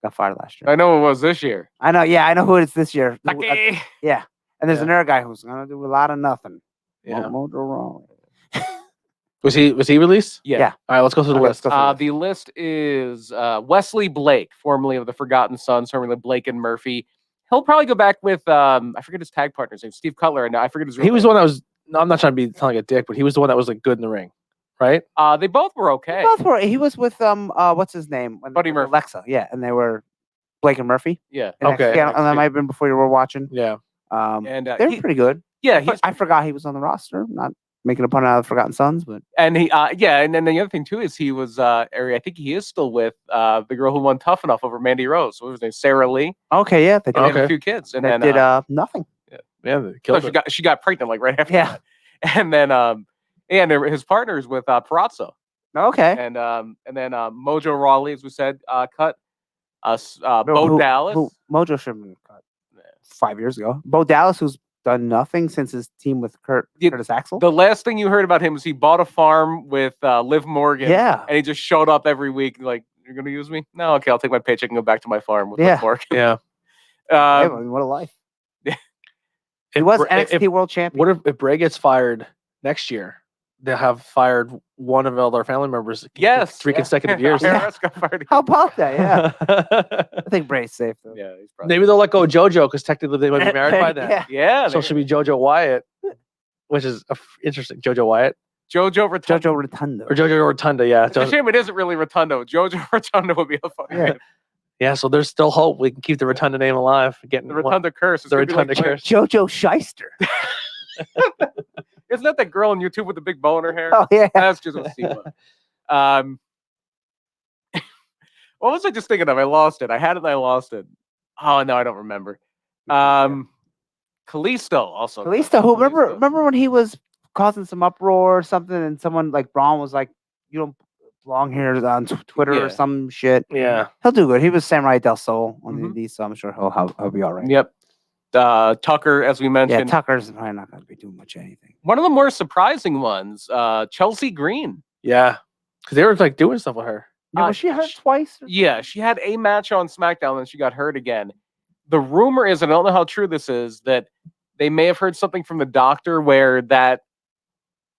got fired last year. I know it was this year. I know. Yeah, I know who it is this year. Okay. Yeah. And there's Yeah. another guy who's gonna do a lot of nothing. Yeah. Won't go wrong. Was he released? Yeah. All right, let's go through the Okay, list. let's go through The list is Wesley Blake, formerly of the Forgotten Sons, formerly Blake and Murphy. He'll probably go back with I forget his tag partner's name, Steve Cutler, and I forget his. He was the one that was. No, I'm not trying to be sound like a dick, but he was the one that was like good in the ring, right? They both were okay. Both were. He was with what's his name? When Buddy they were Murphy. Alexa. Yeah, and they were Blake and Murphy. Yeah, And Okay. yeah, and that might have been before you were watching. Yeah. and They were pretty good. yeah, But I forgot he was on the roster. Not making a pun out of Forgotten Sons, but And he, and then the other thing too is he was, I think he is still with the girl who won Tough Enough over Mandy Rose. What was her name? Sarah Lee. okay, yeah, they And they did, had a few kids, and then they did nothing. Yeah, they so killed it. she got pregnant like right after Yeah. that. And then his partners with Perazzo, Okay, and then Mojo Rawley, as we said, cut Bo Dallas. Mojo should have been cut 5 years ago. Bo Dallas, who's done nothing since his team with Curtis Axel. The last thing you heard about him was he bought a farm with Liv Morgan. Yeah. And he just showed up every week like, you're going to use me? No, okay, I'll take my paycheck and go back to my farm with Liv Morgan. Yeah. I mean, what a life. He was NXT World Champion. What if Bray gets fired next year? They'll have fired one of all their family members. Yes. 3 consecutive years. IRS got fired. How about that? Yeah. I think Bray's safe, though. Yeah, he's probably. Maybe they'll let go of JoJo because technically they might be married by then. Yeah. Yeah. So it should be JoJo Wyatt, which is interesting. JoJo Wyatt Jojo Rotundo. Jojo Rotundo. or JoJo Rotunda. Yeah. It's a shame it isn't really Rotundo. Jojo Rotundo would be a fucking name. Yeah. So there's still hope we can keep the Rotunda name alive. Getting The Rotunda curse. It's The gonna be like Rotunda curse. Jojo Shyster. Isn't that girl on YouTube with the big bow in her hair? Oh, yeah. That's just what Steve was. What was I just thinking of? I lost it. I had it and I lost it. Oh, no, I don't remember. Kalisto also. Kalisto, who remember when he was causing some uproar or something, and someone like Braun was like, "You don't belong here" on Twitter or some shit. Yeah. He'll do good. He was Samurai Del Sol on the Indies, so I'm sure he'll be all right. Yep. Tucker, as we mentioned. Yeah, Tucker's probably not going to be doing much anything. One of the more surprising ones, Chelsea Green. Yeah. Because they were like doing stuff with her. Yeah, was she hurt twice? Yeah, she had a match on SmackDown and she got hurt again. The rumor is, and I don't know how true this is, that they may have heard something from the doctor where that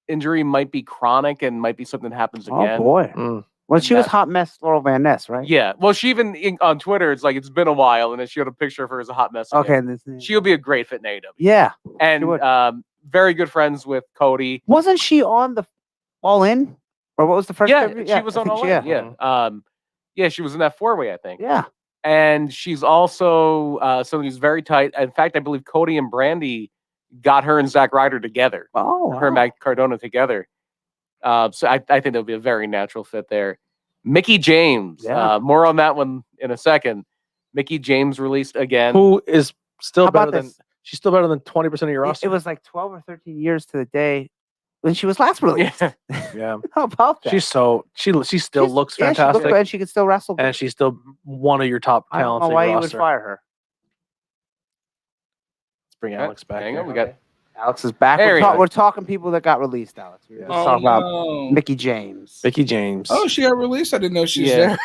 injury might be chronic and might be something that happens again. Oh, boy. Well, she was hot mess Laurel Van Ness, right? Yeah. Well, she even on Twitter, it's like it's been a while, and then she had a picture of her as a hot mess. Again. Okay. She'll be a great fit in AEW. Yeah. And very good friends with Cody. Wasn't she on the All In? Or what was the first? Yeah, she was on All In. Yeah. She was in that 4-way, I think. Yeah. And she's also someone who's very tight. In fact, I believe Cody and Brandy got her and Zack Ryder together. Oh, her and Matt Cardona together. So I think there'll be a very natural fit there. Mickie James. More on that one in a second. Mickie James released again. Who is still How better about than she's still better than 20% of your roster. It was like 12 or 13 years to the day when she was last released. Yeah. How about that? She still looks fantastic. She looks good, and she can still wrestle. And she's still one of your top I don't talents. know why in your you would roster. fire her. Let's bring Alex back. Hang here. on, we got Alex is back. There he is. We're talking people that got released, Alex. Let's talk about Mickie James. Mickie James. Oh, she got released? I didn't know she was there.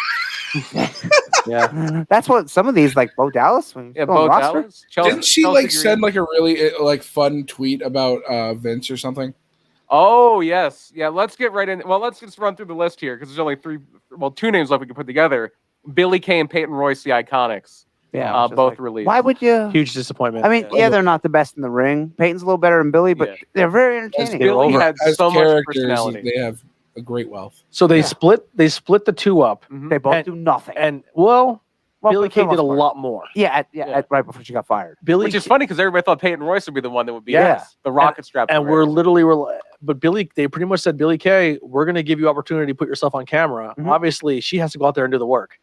Yeah. That's what some of these, like Bo Dallas. Bo Dallas. Didn't she send like a really like fun tweet about Vince or something? Oh, yes. Yeah, let's get right in. Well, let's just run through the list here because there's only two names left we can put together. Billy Kay and Peyton Royce, the Iconics. Yeah, both released. Why would you? Huge disappointment. I mean, they're not the best in the ring. Peyton's a little better than Billy, but they're very entertaining. Billy had so much personality. They have a great wealth. So they split the two up. They both do nothing. And Billy Kay did a lot more. Yeah, right before she got fired. Which is funny because everybody thought Peyton Royce would be the one that would be the rocket strap. And but they pretty much said, Billy Kay, we're going to give you opportunity to put yourself on camera. Obviously, she has to go out there and do the work.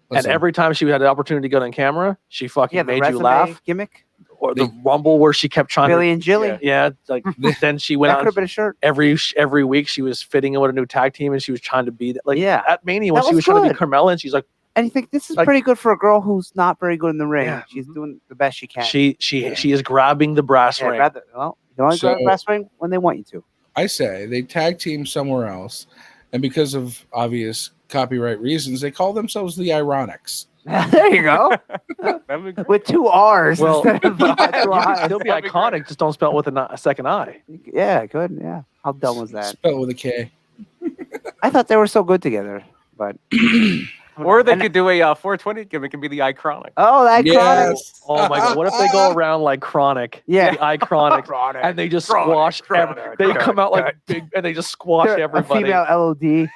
Listen. And every time she had the opportunity to get on camera, she fucking made you laugh. Gimmick. Or the Rumble where she kept trying Billy and Jilly. Yeah, like then she went that out. Could have been a shirt. Every week she was fitting in with a new tag team and she was trying to be at Mania when That she was was trying to be good. Carmella and she's like, And you think this is pretty good for a girl who's not very good in the ring. Yeah. She's doing the best she can. She is grabbing the brass ring. You only go to the brass ring when they want you to. I say they tag team somewhere else, and because of obvious copyright reasons, they call themselves the Ironics. There you go. With 2 R's instead of 2 I's. It'll be iconic. Just don't spell it with a second I. Yeah, good. Yeah. How dumb was that? Spelled with a K. I thought they were so good together, but. Or they could do a 420 gimmick and be the Iconic. Oh, the Iconic. Yes. Oh my God! What if they go around like Chronic? Yeah. The Iconic, and they just squash. They come out like big, and they just squash They're everybody. A female LOD.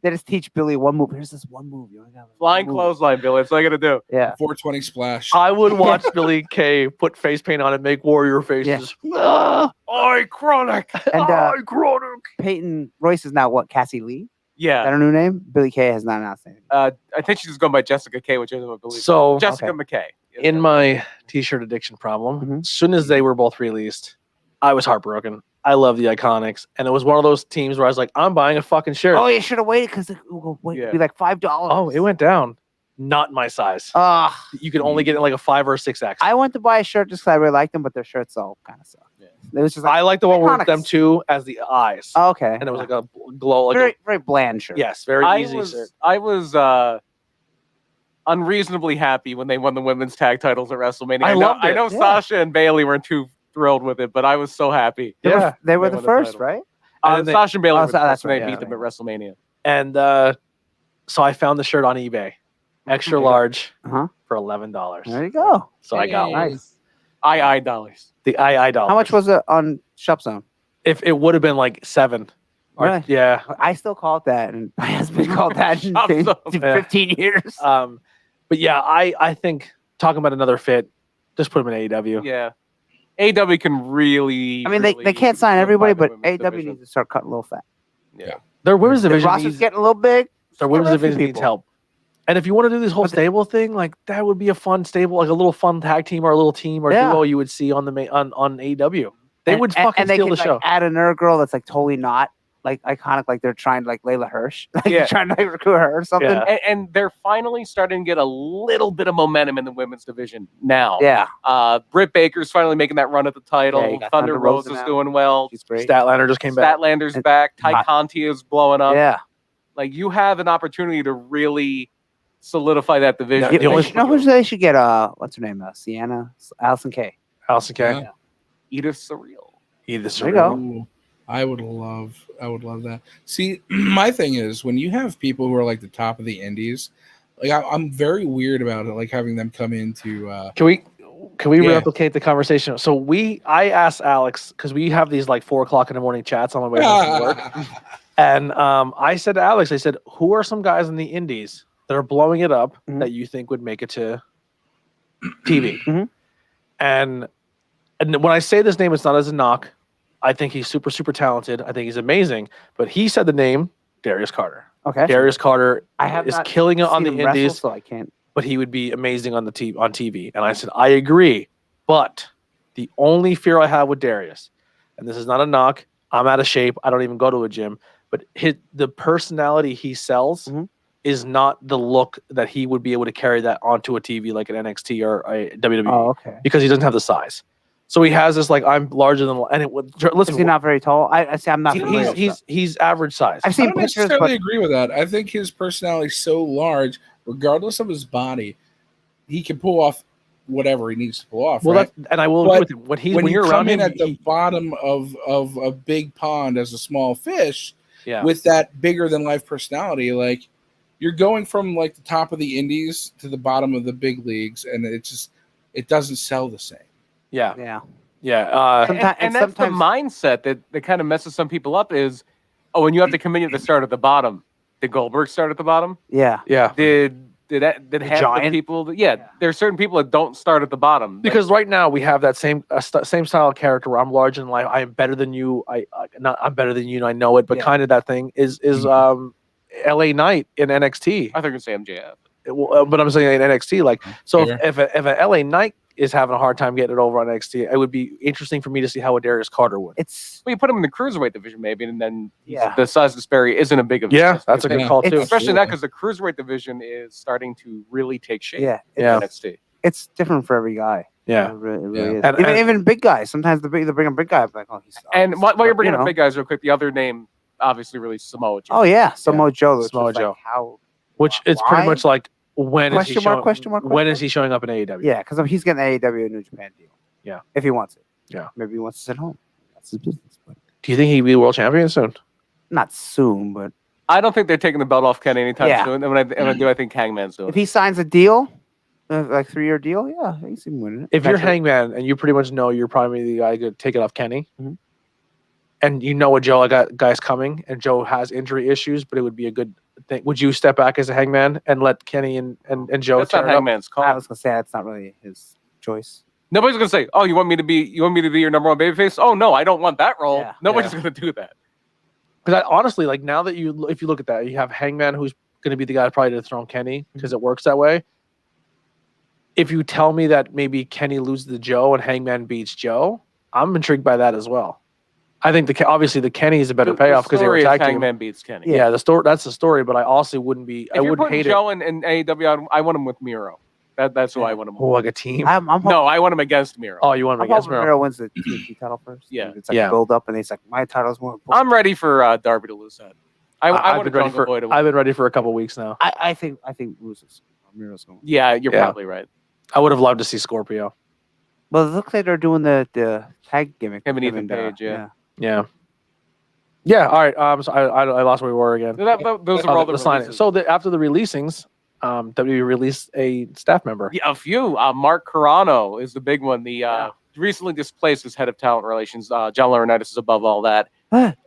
They just teach Billy one move. Here's this one move. You only got Flying one move. clothesline, Billy. That's all I got to do. Yeah. 420 splash. I would watch Billy Kay put face paint on and make warrior faces. Yeah. Oi, Chronic. And Oi, Chronic. Peyton Royce is now what? Cassie Lee? Is Yeah. that her new name? Billy Kay has not announced anything. I think she's going by Jessica K, which I don't believe. So Jessica okay. McKay. in my t-shirt addiction problem, Mhm. as soon as they were both released, I was heartbroken. I love the Iconics, and it was one of those teams where I was like, I'm buying a fucking shirt. Oh, you should have waited because it would Yeah. be like $5. Oh, it went down. Not my size. You could only get it like a 5 or a 6X. I went to buy a shirt just because I really liked them, but their shirts all kind of suck. Yeah. It was just like, I like the one with Iconics. them two as the eyes, oh, okay. and it was like a glow, like very, very bland shirt. yes, very easy shirt. I was unreasonably happy when they won the women's tag titles at WrestleMania. I loved I it, know yeah. Sasha and Bailey weren't too thrilled with it, but I was so happy. They Yeah. were, they were They the won the first, title. right? And they- Sasha and Bailey Oh, were so the that's first when right, they yeah, beat them right. at WrestleMania. And so I found the shirt on eBay, extra large, Uh-huh. for $11. There you go. So I got one. Nice. II dollars. The II dollars. How much was it on Shop Zone? If it would have been like 7. Or, Really? yeah. I still call it that, and my husband called that in Shop Zone. 15 years. But yeah, I think talking about another fit, just put him in AEW. Yeah. AEW can really. I mean, really they can't sign look everybody, by the but women's AEW division. needs to start cutting a little fat. Yeah. Their women's The division roster's needs, getting a little big. their women's Get rid of division needs people. help. And if you want to do this whole But the- stable thing, like that would be a fun stable, like a little fun tag team or a little team or Yeah. duo you would see on the on AEW. They would fucking and they steal could, the show. Like, add another girl that's like totally not like iconic, like they're trying to like Layla Hirsch, like Yeah. they're trying to like recruit her or something. Yeah. And they're finally starting to get a little bit of momentum in the women's division now. Yeah, Britt Baker's finally making that run at the title. Yeah, you got Thunder Thunder Rose Rosa is now. doing well. she's great. Statlander just came back. Statlander's And- back. Ty Hot. Conti is blowing up. Yeah, Like you have an opportunity to really solidify that division. Yeah, the only- you know who they should get? What's her name? Sienna, Allison Kay. Allison Kay. Yeah. Edith Surreal. Either There you go. Ooh, I would love that. See, my thing is when you have people who are like the top of the indies, like I'm very weird about it, like having them come into. Can we Yeah. replicate the conversation? So I asked Alex because we have these like 4:00 in the morning chats on my way home from work, and I said to Alex, I said, who are some guys in the indies that are blowing it up Mhm. that you think would make it to TV? Mhm. And when I say this name, it's not as a knock. I think he's super, super talented. I think he's amazing. But he said the name Darius Carter. Okay, Darius Carter I have is not killing it on seen the him wrestle, indies, so I can't. but he would be amazing on on TV. And I said, I agree. But the only fear I have with Darius, and this is not a knock, I'm out of shape. I don't even go to a gym. But the personality he sells Mhm. is not the look that he would be able to carry that onto a TV like an NXT or a WWE Oh, okay. because he doesn't have the size. So he has this like I'm larger than and it would listen. Is he not very tall? I see. I'm not. familiar with that. he's average size. I've I seen don't pictures, necessarily but agree with that. I think his personality is so large, regardless of his body, he can pull off whatever he needs to pull off. Well, right? and I will But agree with him when when you're you around come in him. at the bottom of a big pond as a small fish Yeah. with that bigger than life personality, like you're going from like the top of the indies to the bottom of the big leagues, and it doesn't sell the same. Yeah. yeah, Yeah. Sometimes- And that's the mindset that kind of messes some people up is, oh, and you have to come in at the start at the bottom. Did Goldberg start at the bottom? yeah. Yeah. Did half the Giant? people? There are certain people that don't start at the bottom. Because right now we have that same same style of character where I'm larger than life. I am better than you. I'm better than you, and I know it. But Yeah. kind of that thing is LA Knight in NXT. I think it's MJF. But I'm saying in NXT, like so Fair. if a LA Knight is having a hard time getting it over on NXT, it would be interesting for me to see how a Darius Carter would. It's Well, you put him in the cruiserweight division maybe, and then Yeah. the size disparity isn't a big of Yeah, that's a good Yeah. call too. It's- especially that because the cruiserweight division is starting to really take shape. yeah, in Yeah. NXT. it's different for every guy. Yeah. It really Yeah. is. And- Even big guys. Sometimes they bring a big guy up like, oh, he's. And while you're bringing you up know. big guys real quick, the other name obviously really Samoa Joe. Oh yeah, Samoa Joe. which Samoa was like, Joe. how? Which it's pretty Why? much like when is he Question mark, showing? question mark, When question is he showing up in AEW? Yeah, because he's getting the AEW New Japan deal. Yeah. if he wants it. Yeah. maybe he wants to sit home. That's his business, but Do you think he'd be world champion soon? not soon. But I don't think they're taking the belt off Kenny anytime Yeah. soon. And when I do, I think Hangman's doing if it. he signs a deal, like 3-year deal, yeah, he's even winning it. If you're Eventually. Hangman and you pretty much know you're probably the guy to take it off Kenny, Mhm. and you know a Joe guy's coming, and Joe has injury issues, but it would be a good thing. Would you step back as a Hangman and let Kenny and Joe That's not tear it up? Hangman's call. I was gonna say that's not really his choice. Nobody's gonna say, "Oh, you want me to be your number one babyface?" Oh no, I don't want that role. Yeah. Nobody's gonna do that. Because honestly, like now that if you look at that, you have Hangman, who's going to be the guy probably to dethrone Kenny because it works that way. If you tell me that maybe Kenny loses to Joe and Hangman beats Joe, I'm intrigued by that as well. I think obviously the Kenny is a better payoff because they were tag team. Hangman beats Kenny. Yeah, that's the story. But I also wouldn't be. If I you're wouldn't putting hate Joe in AEW, I want him with Miro. That's who I want him. Oh, like a team. I'm hoping, No, I want him against Miro. Oh, you want him I'm against hoping Miro? Miro wins the TNT title first. Yeah. It's like Yeah. build up, and it's like my title's more important. I'm ready for Darby to lose that. I I've want been ready Jungle Boy to win. I've been ready for a couple weeks now. I think Miro's going. Yeah, you're Yeah. probably right. I would have loved to see Scorpio. Well, it looks like they're doing the tag gimmick. Him and with Ethan Page, yeah. Yeah. Yeah. All right. So I lost where we were again. Those are all the signings. releases. So after the releasings, WWE released a staff member. Yeah, a few. Mark Carano is the big one. The recently displaced as head of talent relations. John Laurinaitis is above all that.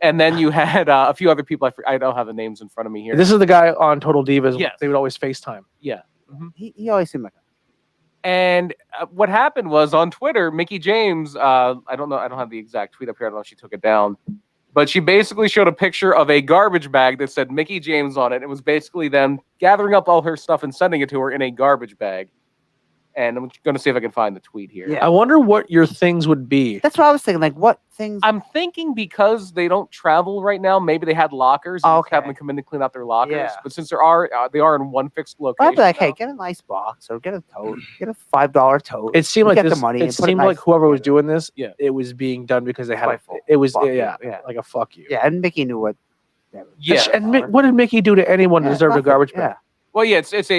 And then you had a few other people. I don't have the names in front of me here. This is the guy on Total Divas. Yes. They would always FaceTime. Yeah. He always seemed like And what happened was on Twitter, Mickie James, I don't know, I don't have the exact tweet up here. I don't know if she took it down. But she basically showed a picture of a garbage bag that said Mickie James on it. It was basically them gathering up all her stuff and sending it to her in a garbage bag. And I'm going to see if I can find the tweet here. Yeah. I wonder what your things would be. That's what I was thinking. Like, what things? I'm thinking because they don't travel right now, maybe they had lockers and just have Okay. them come in to clean out their lockers. Yeah. But since they are in one fixed location, I'd be like, now, hey, get a nice box or get a tote. Get a $5 tote. It seemed You like get this. the money It and put it seemed like nice whoever was together. doing this, Yeah. it was being done because they had Spiteful. it was Fuck you, yeah, yeah. like a fuck you. Yeah, and Mickey knew what. Yeah. And what did Mickey do to anyone who deserved a garbage bag? Well, yeah, it's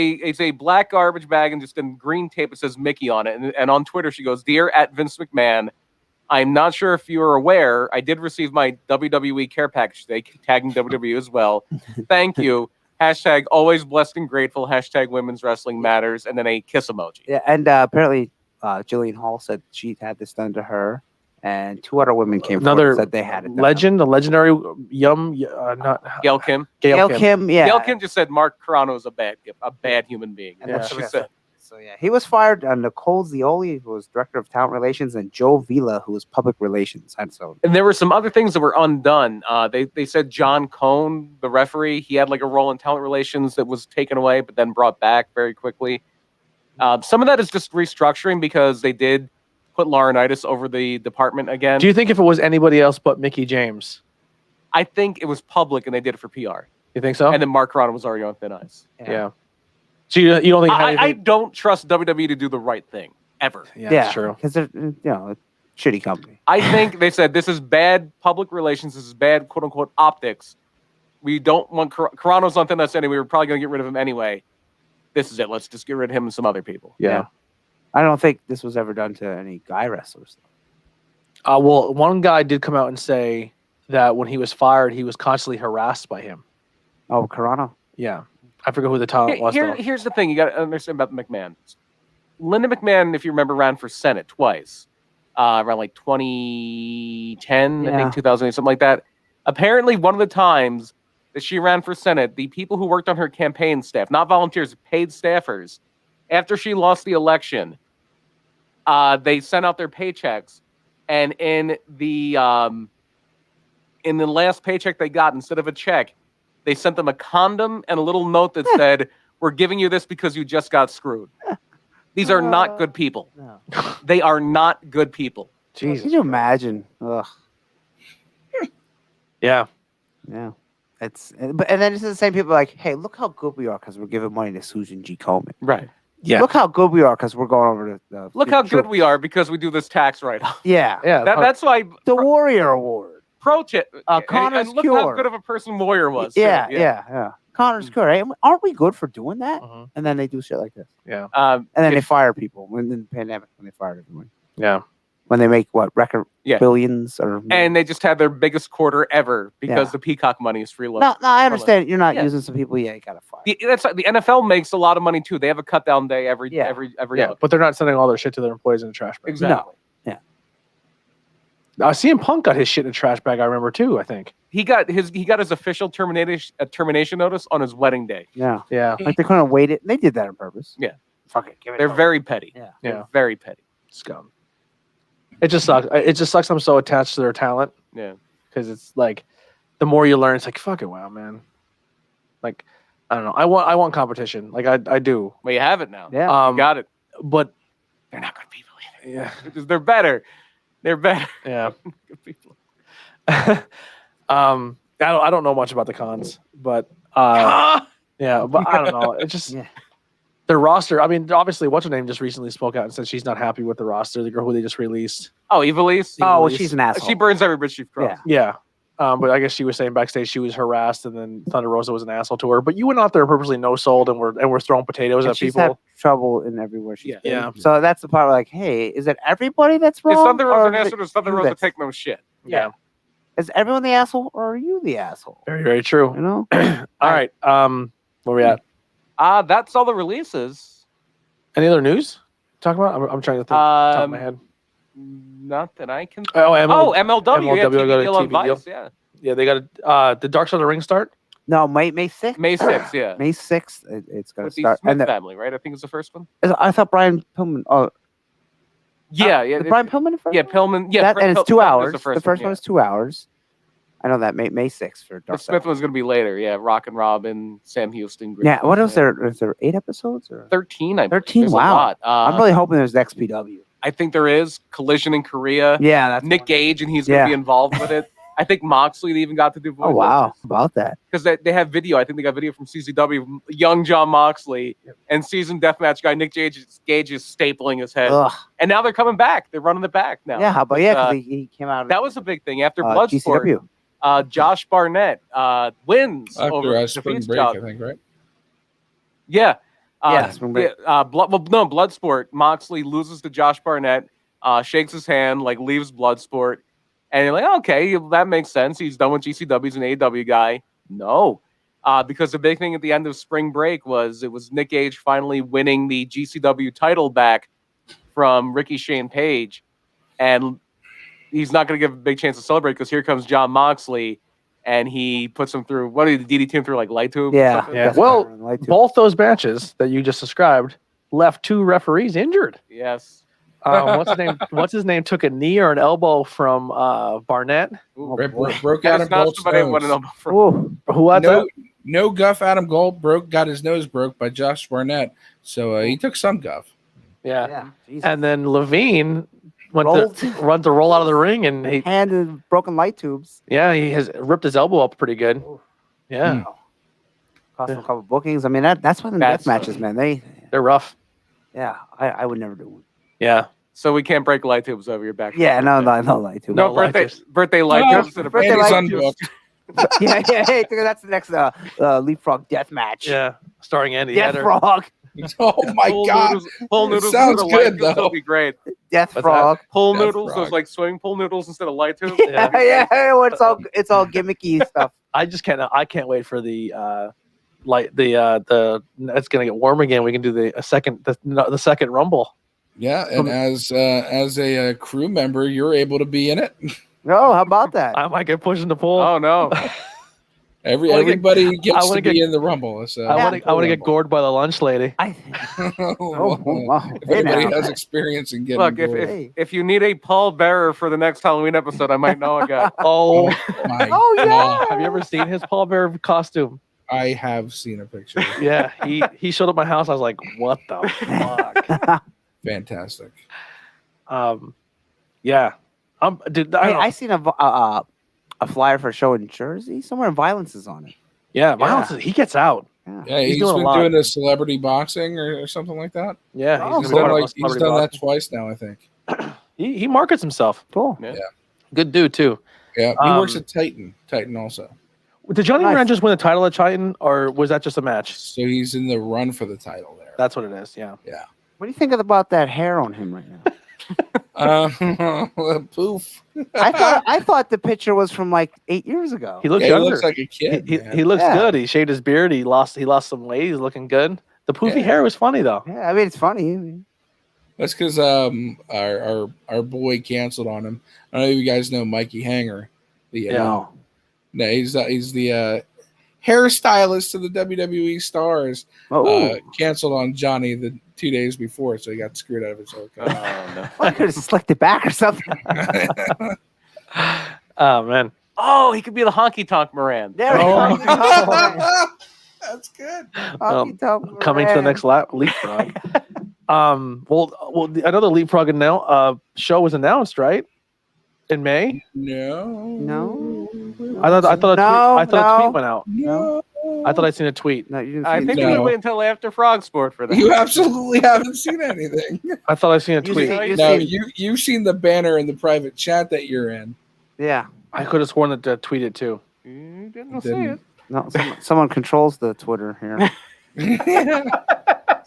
a black garbage bag and just in green tape it says Mickey on it. And on Twitter she goes, "Dear at Vince McMahon, I'm not sure if you are aware, I did receive my WWE care package today, tagging WWE as well. Thank you. Hashtag always blessed and grateful. Hashtag women's wrestling matters." And then a kiss emoji. Yeah, and apparently Jillian Hall said she had this done to her, and 2 other women came forward Another and said they had it done. legend, a legendary not Gail Kim. Gail Gail Kim. Kim, yeah. Gail Kim just said Mark Carano is a bad human being. And And that's she what I said, So yeah, he was fired. Nicole Zioli, who was director of talent relations, and Joe Vila, who was public relations. And so and there were some other things that were undone. They said John Cohn, the referee, he had like a role in talent relations that was taken away, but then brought back very quickly. Some of that is just restructuring because they did put Laurinaitis over the department again. Do you think if it was anybody else but Mickie James? I think it was public and they did it for PR. You think so? And then Mark Carano was already on thin ice. yeah. So you don't think I don't trust WWE to do the right thing ever. yeah, that's true. because they're a shitty company. I think they said this is bad public relations. This is bad quote unquote optics. We don't want Carano's on thin ice anyway. We were probably going to get rid of him anyway. This is it. Let's just get rid of him and some other people. Yeah. I don't think this was ever done to any guy wrestlers. Well, one guy did come out and say that when he was fired, he was constantly harassed by him. Oh, Carano. Yeah. I forget who the talent was. though. Here's the thing you got to understand about McMahon. Linda McMahon, if you remember, ran for Senate twice, around like 2010, I Yeah. think 2008, something like that. Apparently, one of the times that she ran for Senate, the people who worked on her campaign staff, not volunteers, paid staffers, after she lost the election, they sent out their paychecks, and in the last paycheck they got, instead of a check, they sent them a condom and a little note that said, "We're giving you this because you just got screwed." These are not good people. No. They are not good people. Jesus. Can you imagine? Ugh. Yeah. Yeah. And then it's the same people like, hey, look how good we are because we're giving money to Susan G. Coleman. Right. Yeah. Look how good we are because we're going over to the. Look how good we are because we do this tax write-off. Yeah. Yeah. That's why The Warrior Award. pro tip. Connor's and look how Cure. good of a person Warrior was. too. Yeah. Connor's Cure. Right? Aren't we good for doing that? Mhm. And then they do shit like this. Yeah. And then they If- fire people when in the pandemic when they fired everyone. Yeah. When they make record Yeah. billions or and they just had their biggest quarter ever because Yeah. the Peacock money is free. no, I understand you're not Yeah. using some people. Yeah, you gotta fire. The NFL makes a lot of money too. They have a cut down day every Yeah. every Yeah. But they're not sending all their shit to their employees in the trash bag. exactly. CM Punk got his shit in a trash bag, I remember too, I think. He got his official termination notice on his wedding day. Yeah, Yeah. like they couldn't wait it. They did that on purpose. Yeah. Fuck it, give it. They're to 'em. very petty. Yeah. They're Yeah. very petty. Scum. It just sucks. It just sucks. I'm so attached to their talent. Yeah. Because it's like, the more you learn, it's like, fucking wow, man. Like, I don't know. I want competition. Like I do. Well, you have it now. Yeah. You got it. But They're not good people either. yeah, Because they're better. They're better. yeah. Good people. I don't know much about the cons, but yeah, but I don't know. It just Yeah. their roster. I mean, obviously, what's her name just recently spoke out and said she's not happy with the roster. The girl who they just released. Oh, Evilise? Oh, well, Evilise. she's an asshole. She burns every bridge she's crossed. Yeah. Yeah. But I guess she was saying backstage she was harassed, and then Thunder Rosa was an asshole to her. But you went out there purposely no sold, and we're throwing potatoes And at she's people. had trouble in everywhere she's Yeah. been. Yeah. So that's the part where, like, hey, is it everybody that's wrong? Is Thunder Rosa or an is asshole it or is Thunder you Rosa that's- take no shit? Yeah. Is everyone the asshole or are you the asshole? Very, very true. You know? All right. Where we at? That's all the releases. Any other news? Talk about? I'm trying to think. Top of my head. Not that I can. Oh, MLW. Yeah, MLW TV got a deal on TV deal. Vice. Yeah. Yeah, they got the Dark Side of the Ring start. No, May 6th. May 6th. Yeah. May 6th. It's going to With the start. Smith And family, right? I think it's the first one. I thought Brian Pillman. Oh, Yeah. is Brian Pillman the first Yeah, one? Pillman. Yeah. And it's 2 Pillman is hours. The The first, first one one is 2 hours. I know that May 6th for The Dark Smith Side. one's going to be later. Yeah. Rock and Robin, Sam Houston. Yeah. What was there? Was there 8 episodes or 13. I believe. 13? There's a Wow. lot. I'm really hoping there's XPW. I think there is Collision in Korea. Yeah, that's Nick one. Gage, and he's going to Yeah. be involved with it. I think Moxley even got to do voice. Oh wow, about that. Because they have video. I think they got video from CCW. Young John Moxley and seasoned deathmatch guy Nick Gage is stapling his head. Ugh. And now they're coming back. They're running it back now. Yeah, how about because he came out. That was a big thing after Bloodsport. GCW. Josh Barnett wins over After spring defeats break, Josh. I think, right? Yeah. Spring break. Bloodsport. Moxley loses to Josh Barnett, shakes his hand, like leaves Bloodsport. And you're like, okay, that makes sense. He's done with GCW. He's an AEW guy. No. Because the big thing at the end of spring break was Nick Gage finally winning the GCW title back from Ricky Shane Page. And he's not going to give a big chance to celebrate because here comes John Moxley. And he puts him through, what did he DDT him through, like light tube? or Yeah. something? Yeah. Well, both those matches that you just described left 2 referees injured. Yes. What's his name? Took a knee or an elbow from Barnett. Ooh, Ripley broke that out is of not Gold's somebody I want to nose. know from. Who had that? No guff. Adam Gold got his nose broke by Josh Barnett, so he took some guff. Yeah. Yeah. Jesus. And then Levine went Rolled. to roll out of the ring, and he Hand and broken light tubes. he has ripped his elbow up pretty good. Yeah, Cost him a couple bookings. I mean, that's one of the That's- death matches, man. they're rough. I would never do one. Yeah. So we can't break light tubes over your back. Yeah, no light tubes. No, No light tubes. birthday light No, tubes. and a birthday birthday light light tubes. yeah. Hey, that's the next leapfrog death match. Yeah. Starring Andy Death Eder. Frog. Oh my God! Pull noodles. sounds instead of light good, tubes, though. That'll be great. Death What's Frog. Pull Death noodles. frog. Those like swimming pool noodles instead of light tubes. Yeah, yeah. It's all gimmicky stuff. I can't wait for the it's gonna get warm again. We can do the second Rumble. Yeah, and as a crew member, you're able to be in it. No, how about that? I might get pushed in the pool. Oh no. Everybody gets wanna to be get- in the Rumble. So I want to get gored by the lunch lady. Oh, wow. If Hey, anybody now. has experience in getting Look, gored. if you need a Paul Bearer for the next Halloween episode, I might know a guy. Oh, My Oh, yeah. God, have you ever seen his Paul Bear costume? I have seen a picture. Yeah, he showed up at my house. I was like, what the fuck? Fantastic. Yeah. Dude, Hey, I seen a flyer for a show in Jersey somewhere. Violence is on it. yeah, Miles, he gets out. Yeah. Yeah, He's he's doing a been lot. doing a celebrity boxing or something like that. Yeah, Oh, He's cool. done that twice now, I think. He markets himself. Cool. Good dude too. Yeah, he Um, works at Titan also. Did Johnny Nice. Moran just win the title at Titan, or was that just a match? So he's in the run for the title there. That's what it is. Yeah. What do you think about that hair on him right now? Poof. I thought the picture was from like 8 years ago. He looks Yeah, he younger. looks like a kid. He man. looks Yeah. good. He shaved his beard. He lost some weight. He's looking good. The poofy Yeah. hair was funny though. Yeah, I mean it's funny. That's because our boy canceled on him. I don't know if you guys know Mikey Hanger. No, he's the hairstylist to the WWE stars. Oh, Canceled on Johnny the 2 days before, so he got screwed out of his haircut. Oh, no. Well, you could have slicked it back or something. Oh man. Oh, he could be the honky tonk Moran. There we Oh. go. That's good. Coming to the next leapfrog. Well, another leapfrog show was announced, right? In May. No. No. I thought a tweet went out. No. I thought I'd seen a tweet. No, you didn't I see think it. we No. would wait until after Frog Sport for that. You absolutely haven't seen anything. I thought I'd seen a You tweet. see- No, see- you've seen the banner in the private chat that you're in. Yeah. I could have sworn that tweeted too. You didn't see Didn't. it. No, someone controls the Twitter here.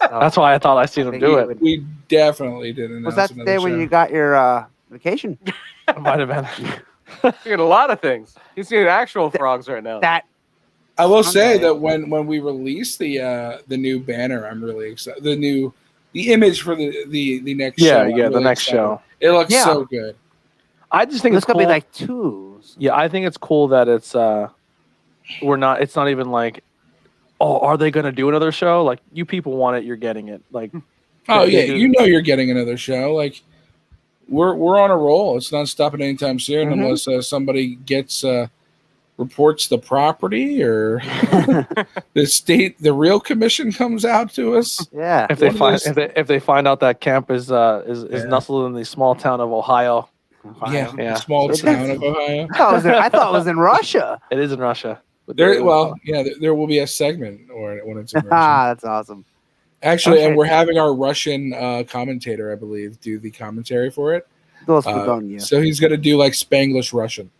That's why I thought I seen him do it. We definitely didn't. Was that the day when you got your vacation? It might have been. Seeing a lot of things. He's seeing actual frogs right now. That I will say Sunday. that when we release the new banner, I'm really excited. The image for the next show. I'm the really next excited. show. It looks Yeah. so good. I just think it's it's gonna cool. be like 2. Yeah, I think it's cool that it's it's not even like, oh, are they gonna do another show? Like, you people want it, you're getting it. Like, Oh they yeah, do- you know you're getting another show. Like we're on a roll. It's not stopping anytime soon Mhm. unless somebody gets reports the property or the real commission comes out to us. Yeah. if they One of find those- if they find out that camp is Yeah. nestled in the small town of Ohio, Yeah, Yeah. the small It town is. of Ohio. I thought it was in Russia. it is in Russia. But There will be a segment or when it's in Russian. That's awesome. Actually, Okay. and we're having our Russian commentator, I believe, do the commentary for it. Those Begonia. So he's going to do like Spanglish Russian.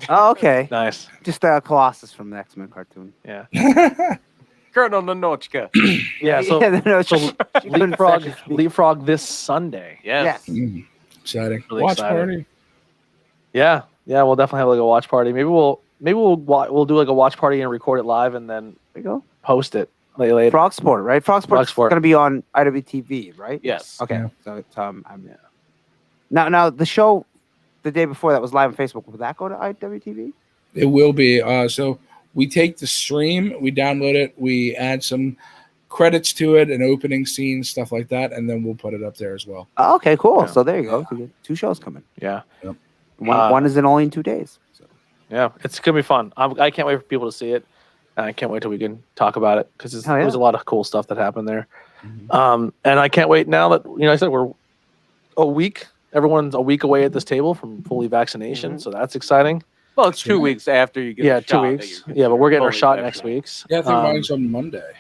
Oh, okay. Nice. Just Colossus from the X-Men cartoon. Yeah. Colonel Nanochka. Yeah. So, no, so she couldn't actually speak. leapfrog this Sunday. Yes. Mm, exciting. Really Watch excited. party. Yeah. Yeah. We'll definitely have like a watch party. Maybe we'll do like a watch party and record it live and then There you go. post it later. Frog Sport, right? Frog Sport's Sport. going to be on IWTV, right? Yes. Okay. Yeah. So it's, I'm now the show the day before that was live on Facebook. Will that go to IWTV? It will be. So we take the stream, we download it, we add some credits to it, an opening scene, stuff like that, and then we'll put it up there as well. Oh, okay, cool. Yeah. So there you go. We get 2 shows coming. Yeah. One is only in 2 days. So. Yeah. It's gonna be fun. I can't wait for people to see it. And I can't wait till we can talk about it because Hell yeah. there's a lot of cool stuff that happened there. Mhm. And I can't wait now that I said we're a week. Everyone's a week away at this table from fully vaccination, Mhm. so that's exciting. Well, it's 2 weeks after you get Yeah, the 2 shot that weeks. you're Yeah, but we're getting our fully shot next vaccinated. week. Yeah, I think mine's on Monday.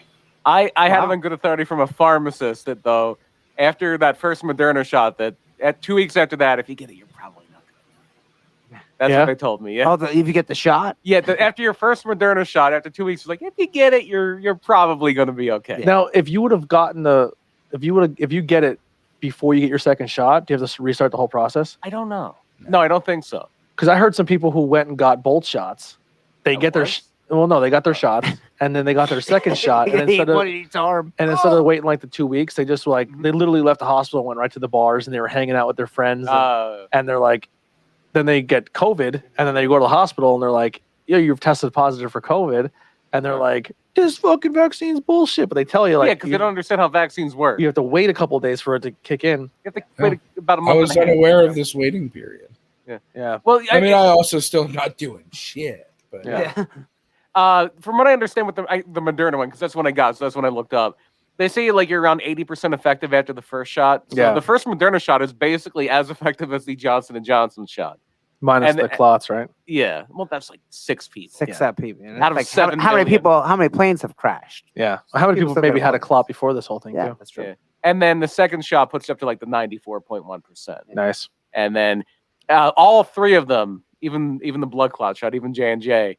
I had it Wow. on good authority from a pharmacist that though after that first Moderna shot that at 2 weeks after that, if you get it, you're probably not gonna. That's Yeah? what they told me. Yeah. Oh, if you get the shot, Yeah, after your first Moderna shot, after 2 weeks, it's like if you get it, you're probably going to be okay. Now, if you would have gotten if you get it before you get your second shot, do you have to restart the whole process? I don't know. No, I don't think so. Because I heard some people who went and got both shots. They get their they got their shots and then they got their second shot, and instead one of in each arm. waiting like the 2 weeks, they just they literally left the hospital and went right to the bars and they were hanging out with their friends and they're like, then they get COVID and then they go to the hospital and they're like, yeah, you've tested positive for COVID, and they're like, this fucking vaccine's bullshit. But they tell you yeah, like, because they don't understand how vaccines work. you have to wait a couple of days for it to kick in. You have to wait about a I month. was and a half. unaware of this waiting period. Yeah. Well, I mean, I also still not doing shit. But Yeah. from what I understand with the Moderna one, because that's when I got, so that's when I looked up. They say like you're around 80% effective after the first shot. So Yeah. the first Moderna shot is basically as effective as the Johnson & Johnson shot. Minus And- the clots, right? Yeah, well, that's like 6 people. 6 Yeah. people. And Out of it's 7 how many million. people? How many planes have crashed? Yeah. How many People people still maybe get had a it. clot before this whole thing Yeah, too? that's true. Yeah. And then the second shot puts you up to like the 94.1%. Nice. And then all 3 of them, even the blood clot shot, even J&J,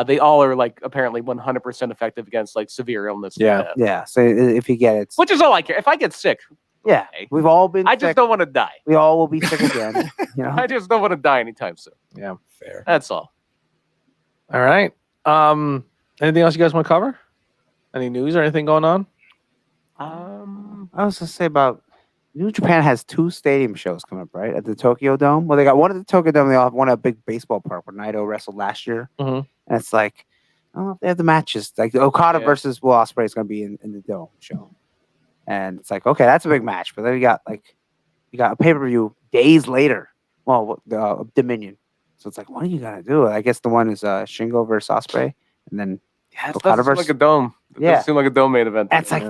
they all are like apparently 100% effective against like severe illness. and Yeah. death. Yeah. So if you get it, Which is all I care. If I get sick, yeah, okay. we've all been. I sick. just don't want to die. We all will be sick again. You know. I just don't want to die anytime soon. fair. That's all. All right. Anything else you guys want to cover? Any news or anything going on? I was gonna say about New Japan has 2 stadium shows coming up, right? At the Tokyo Dome. Well, they got one at the Tokyo Dome. They all have one at a big baseball park where Naito wrestled last year. Mhm. And it's like, I don't know if they have the matches. Like the Okada Yeah. versus Will Ospreay is gonna be in the Dome show. And it's like, okay, that's a big match. But then you got a pay-per-view days later. Well, the Dominion. So it's like, what are you gonna do? I guess the one is Shingo versus Ospreay, and then Yeah, it doesn't seem like a dome. It Yeah. doesn't seem like a dome main event. that's like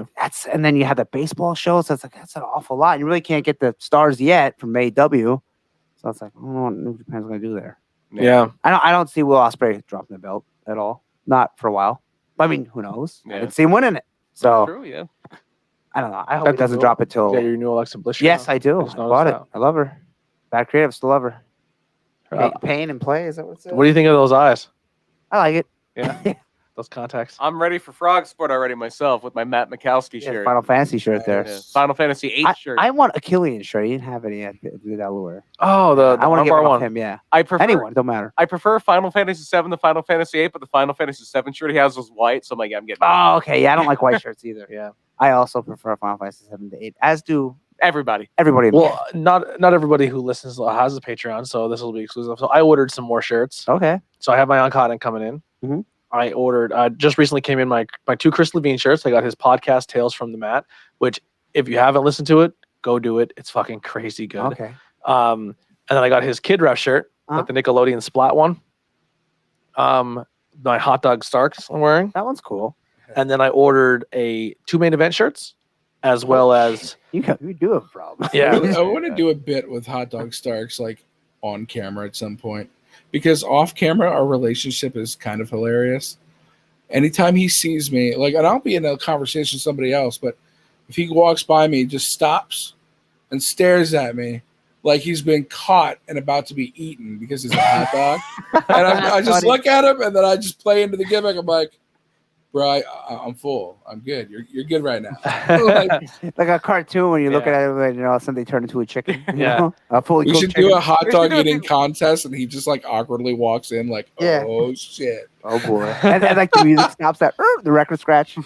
and then you have the baseball show. So it's like that's an awful lot. You really can't get the stars yet from AEW. So it's like, I don't know what New Japan's gonna do there. Yeah. I don't see Will Ospreay dropping the belt at all. Not for a while. But I mean, who knows? I Yeah. could see him winning it. So True, yeah. I don't know. I hope Got he the doesn't new- drop it till. You got your new Alexa Bliss shirt Yes, on? I do. just I noticed bought it. that. I love her. Bad Creative, still love her. Uh, Pain and play, is that what it says? What do you think of those eyes? I like it. Yeah. Those contacts. I'm ready for Frog Sport already myself with my Matt Mikowski Yeah, shirt. Final Fantasy shirt there. Yeah, Final Fantasy 8 shirt. I want a Killian shirt. He didn't have any at the Allure. Oh, the I want to get armbar one one. off him. Yeah, I prefer anyone, don't matter. I prefer Final Fantasy 7 to Final Fantasy 8, but the Final Fantasy 7 shirt he has was white, so I'm like, yeah, I'm getting Oh, okay. Yeah, I don't like white shirts either. Yeah. I also prefer Final Fantasy 7 to 8, as do everybody. everybody. Well, not everybody who listens has a Patreon, so this will be exclusive. So I ordered some more shirts. Okay. So I have my Untitled coming in. Mhm. I ordered. Just recently came in my 2 Chris Levine shirts. I got his podcast Tales from the Mat, which if you haven't listened to it, go do it. It's fucking crazy good. Okay. And then I got his Kid Ref shirt, Uh-huh. like the Nickelodeon Splat one. My Hot Dog Starks I'm wearing, That one's cool. and then I ordered 2 main event shirts, as well as You do have a problem. Yeah. I want to do a bit with Hot Dog Starks, like on camera at some point, because off camera our relationship is kind of hilarious. Anytime he sees me, like, and I'll be in a conversation with somebody else, but if he walks by me, he just stops and stares at me like he's been caught and about to be eaten because he's a hot dog. And I just Funny. look at him and then I just play into the gimmick. I'm like, bro, I'm full. I'm good. You're good right now. Like, Like a cartoon when you look Yeah. at it, and all of a sudden they turn into a chicken. You Yeah. know? A fully we cooked should chicken. do a hot We dog should do a eating thing- contest, and he just like awkwardly walks in, like, Yeah. oh shit. Oh boy! and like the music stops at the record scratch.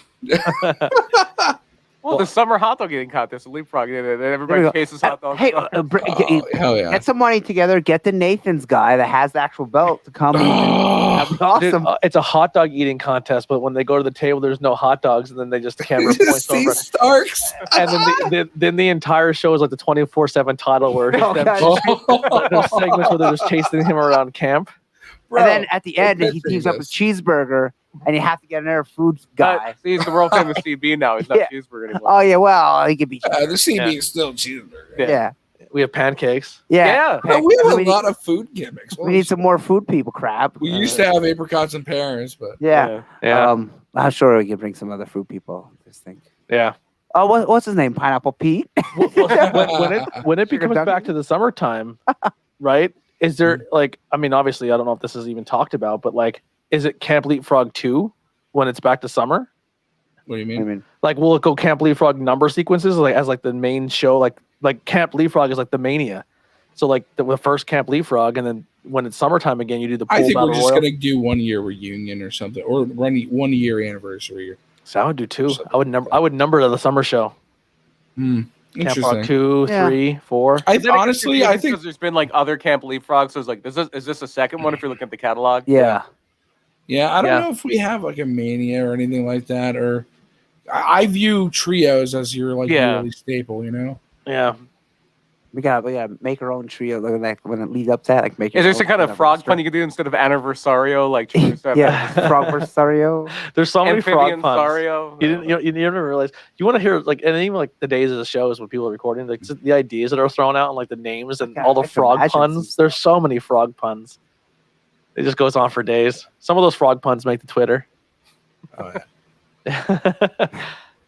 Well, the summer hot dog eating contest, the leapfrog, everybody go. chases hot dogs. Hey, Oh, hell yeah. get some money together. Get the Nathan's guy that has the actual belt to come. That'd be Dude, awesome. it's a hot dog eating contest, but when they go to the table, there's no hot dogs, and then they just the camera Just points see over, Starks. and then the entire show is like the 24/7 title where Oh, them- God. there's segments where they're just chasing him around camp. And then at the end, they're he teams up with picturing Cheeseburger, and you have to get another food guy. See, he's the world famous CB now. He's not Yeah. cheeseburger anymore. Oh yeah, well he could be. The CB is still cheeseburger. Yeah, We have pancakes. yeah. Yeah. Oh, we have We a need- lot of food gimmicks. We need some more food people. Crap. We used to have apricots and pears, but Yeah. Yeah, I'm sure we could bring some other food people. Just think. yeah. Oh, what's his name? Pineapple Pete. When it Sugar becomes Duncan? back to the summertime, right? Is there like, I mean, obviously, I don't know if this is even talked about, but like, is it Camp Leapfrog 2 when it's back to summer? what do you I mean? mean, Like, will it go Camp Leapfrog number sequences like as like the main show? Like Camp Leapfrog is like the mania. So like the first Camp Leapfrog, and then when it's summertime again, you do the pool I think battle we're just royal. gonna do 1 year reunion or something, or run 1 year anniversary. So I would do 2. I would number the summer show. Camp Rock Interesting. 2, Yeah. 3, 4. Honestly, I think because there's been like other Camp Leapfrogs. So it's like, is this a second one if you're looking at the catalog? yeah. yeah. I don't Yeah. know if we have like a mania or anything like that, or I view trios as your like Yeah. yearly staple. You know, Yeah. We gotta make our own trio. Like when it leads up to that, like make. Is your there some own kind of frog roster. pun you could do instead of anniversario? Like, Yeah, Frog versus Sario. There's so many frog amphibian puns. Sario. You never realize. You want to hear like, and even like the days of the shows when people are recording, like just the ideas that are thrown out and like the names and Yeah, all the I can frog imagine some puns. There's so many frog puns. It just goes on for days. Some of those frog puns make the Twitter. oh, yeah.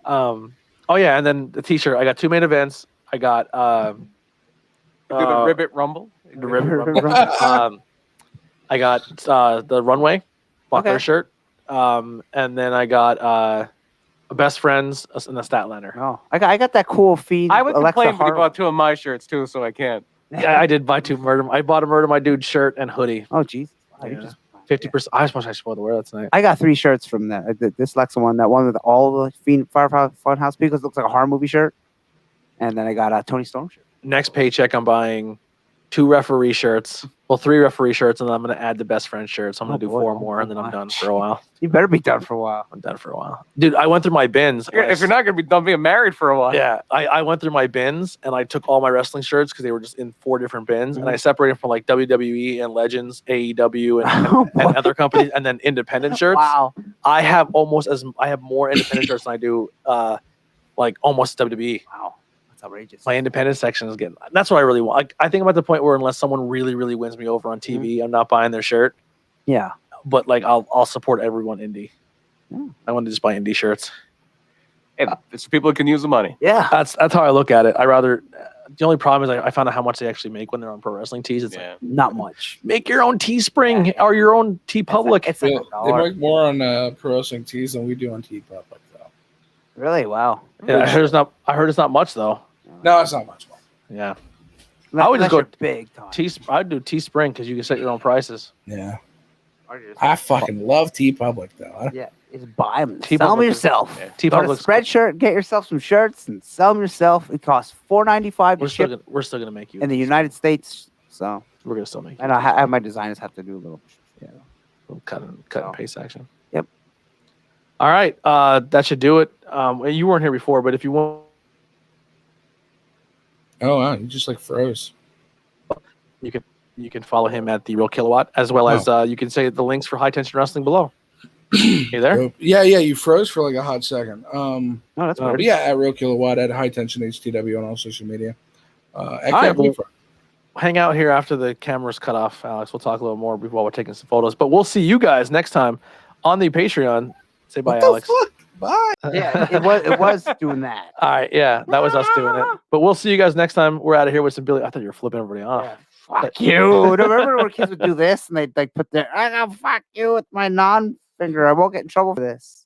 Oh yeah, and then the T-shirt. I got 2 main events. I got Do the Ribbit Rumble. the ribbon. I got the runway, bought their Okay. shirt, and then I got a best friends and a Statlander. Oh, I got that cool feed. I would Alexa complain, but he Hart- bought 2 of my shirts too, so I can't. Yeah, I did buy 2 murder. I bought a Murder My Dude shirt and hoodie. Oh, jeez. Wow, you Yeah. just- 50%. I suppose I should wear that tonight. I got 3 shirts from that. This Alexa one, that one with all the Fiend Firefly Funhouse because it looks like a horror movie shirt. And then I got a Tony Storm shirt. Next paycheck, I'm buying 2 referee shirts. Well, 3 referee shirts, and then I'm going to add the best friend shirt. So I'm going to do boy, 4 more, and then I'm done for a while. You better be done for a while. I'm done for a while. Dude, I went through my bins. If you're not going to be done being married for a while. Yeah, I went through my bins, and I took all my wrestling shirts because they were just in 4 different bins, and I separated from like WWE and Legends, AEW, and other companies, and then independent shirts. Wow. I have more independent shirts than I do like almost WWE. Wow. That's outrageous. My independent section is getting. That's what I really want. I think I'm at the point where unless someone really, really wins me over on TV, I'm not buying their shirt. Yeah. But like I'll support everyone indie. Yeah. I want to just buy indie shirts. And it's for people who can use the money. Yeah. That's how I look at it. I rather. The only problem is I found out how much they actually make when they're on Pro Wrestling Tees. It's like, Not much. make your own Teespring or your own T Public. It's like They $1. make more on Pro Wrestling Tees than we do on T Public, though. Really? Wow. Yeah, I heard it's not much though. No, it's not much more. Yeah, I would just Unless go you're big time. I'd do Teespring because you can set your own prices. Yeah. Or you just- I fucking love T Public, though. Yeah. Just buy them. T Sell them Public is- yourself. Yeah, Go to T-Public's- Spreadshirt, get yourself some shirts and sell them yourself. It costs $4.95 to ship We're still gonna make you in the United States. So, We're gonna still make you. and I have my designers have to do a little. Yeah. Cut and paste action. Yep. All right, that should do it. You weren't here before, but if you want, Oh, wow. You just like froze. you can follow him at the Real Kilowatt, as well as you can say the links for High Tension Wrestling below. You there? Yeah, you froze for like a hot second. No, that's But weird. yeah, at Real Kilowatt, at High Tension HTW on all social media. I right, can't believe it. Hang out here after the camera's cut off, Alex. We'll talk a little more while we're taking some photos. But we'll see you guys next time on the Patreon. Say bye, What the Alex. fuck? Bye. Yeah, it was doing that. All right, yeah, that was us doing it. But we'll see you guys next time. We're out of here with some Billy. I thought you were flipping everybody off. Yeah, fuck you. Remember when kids would do this and they'd like put their, I gotta fuck you with my non-finger. I won't get in trouble for this.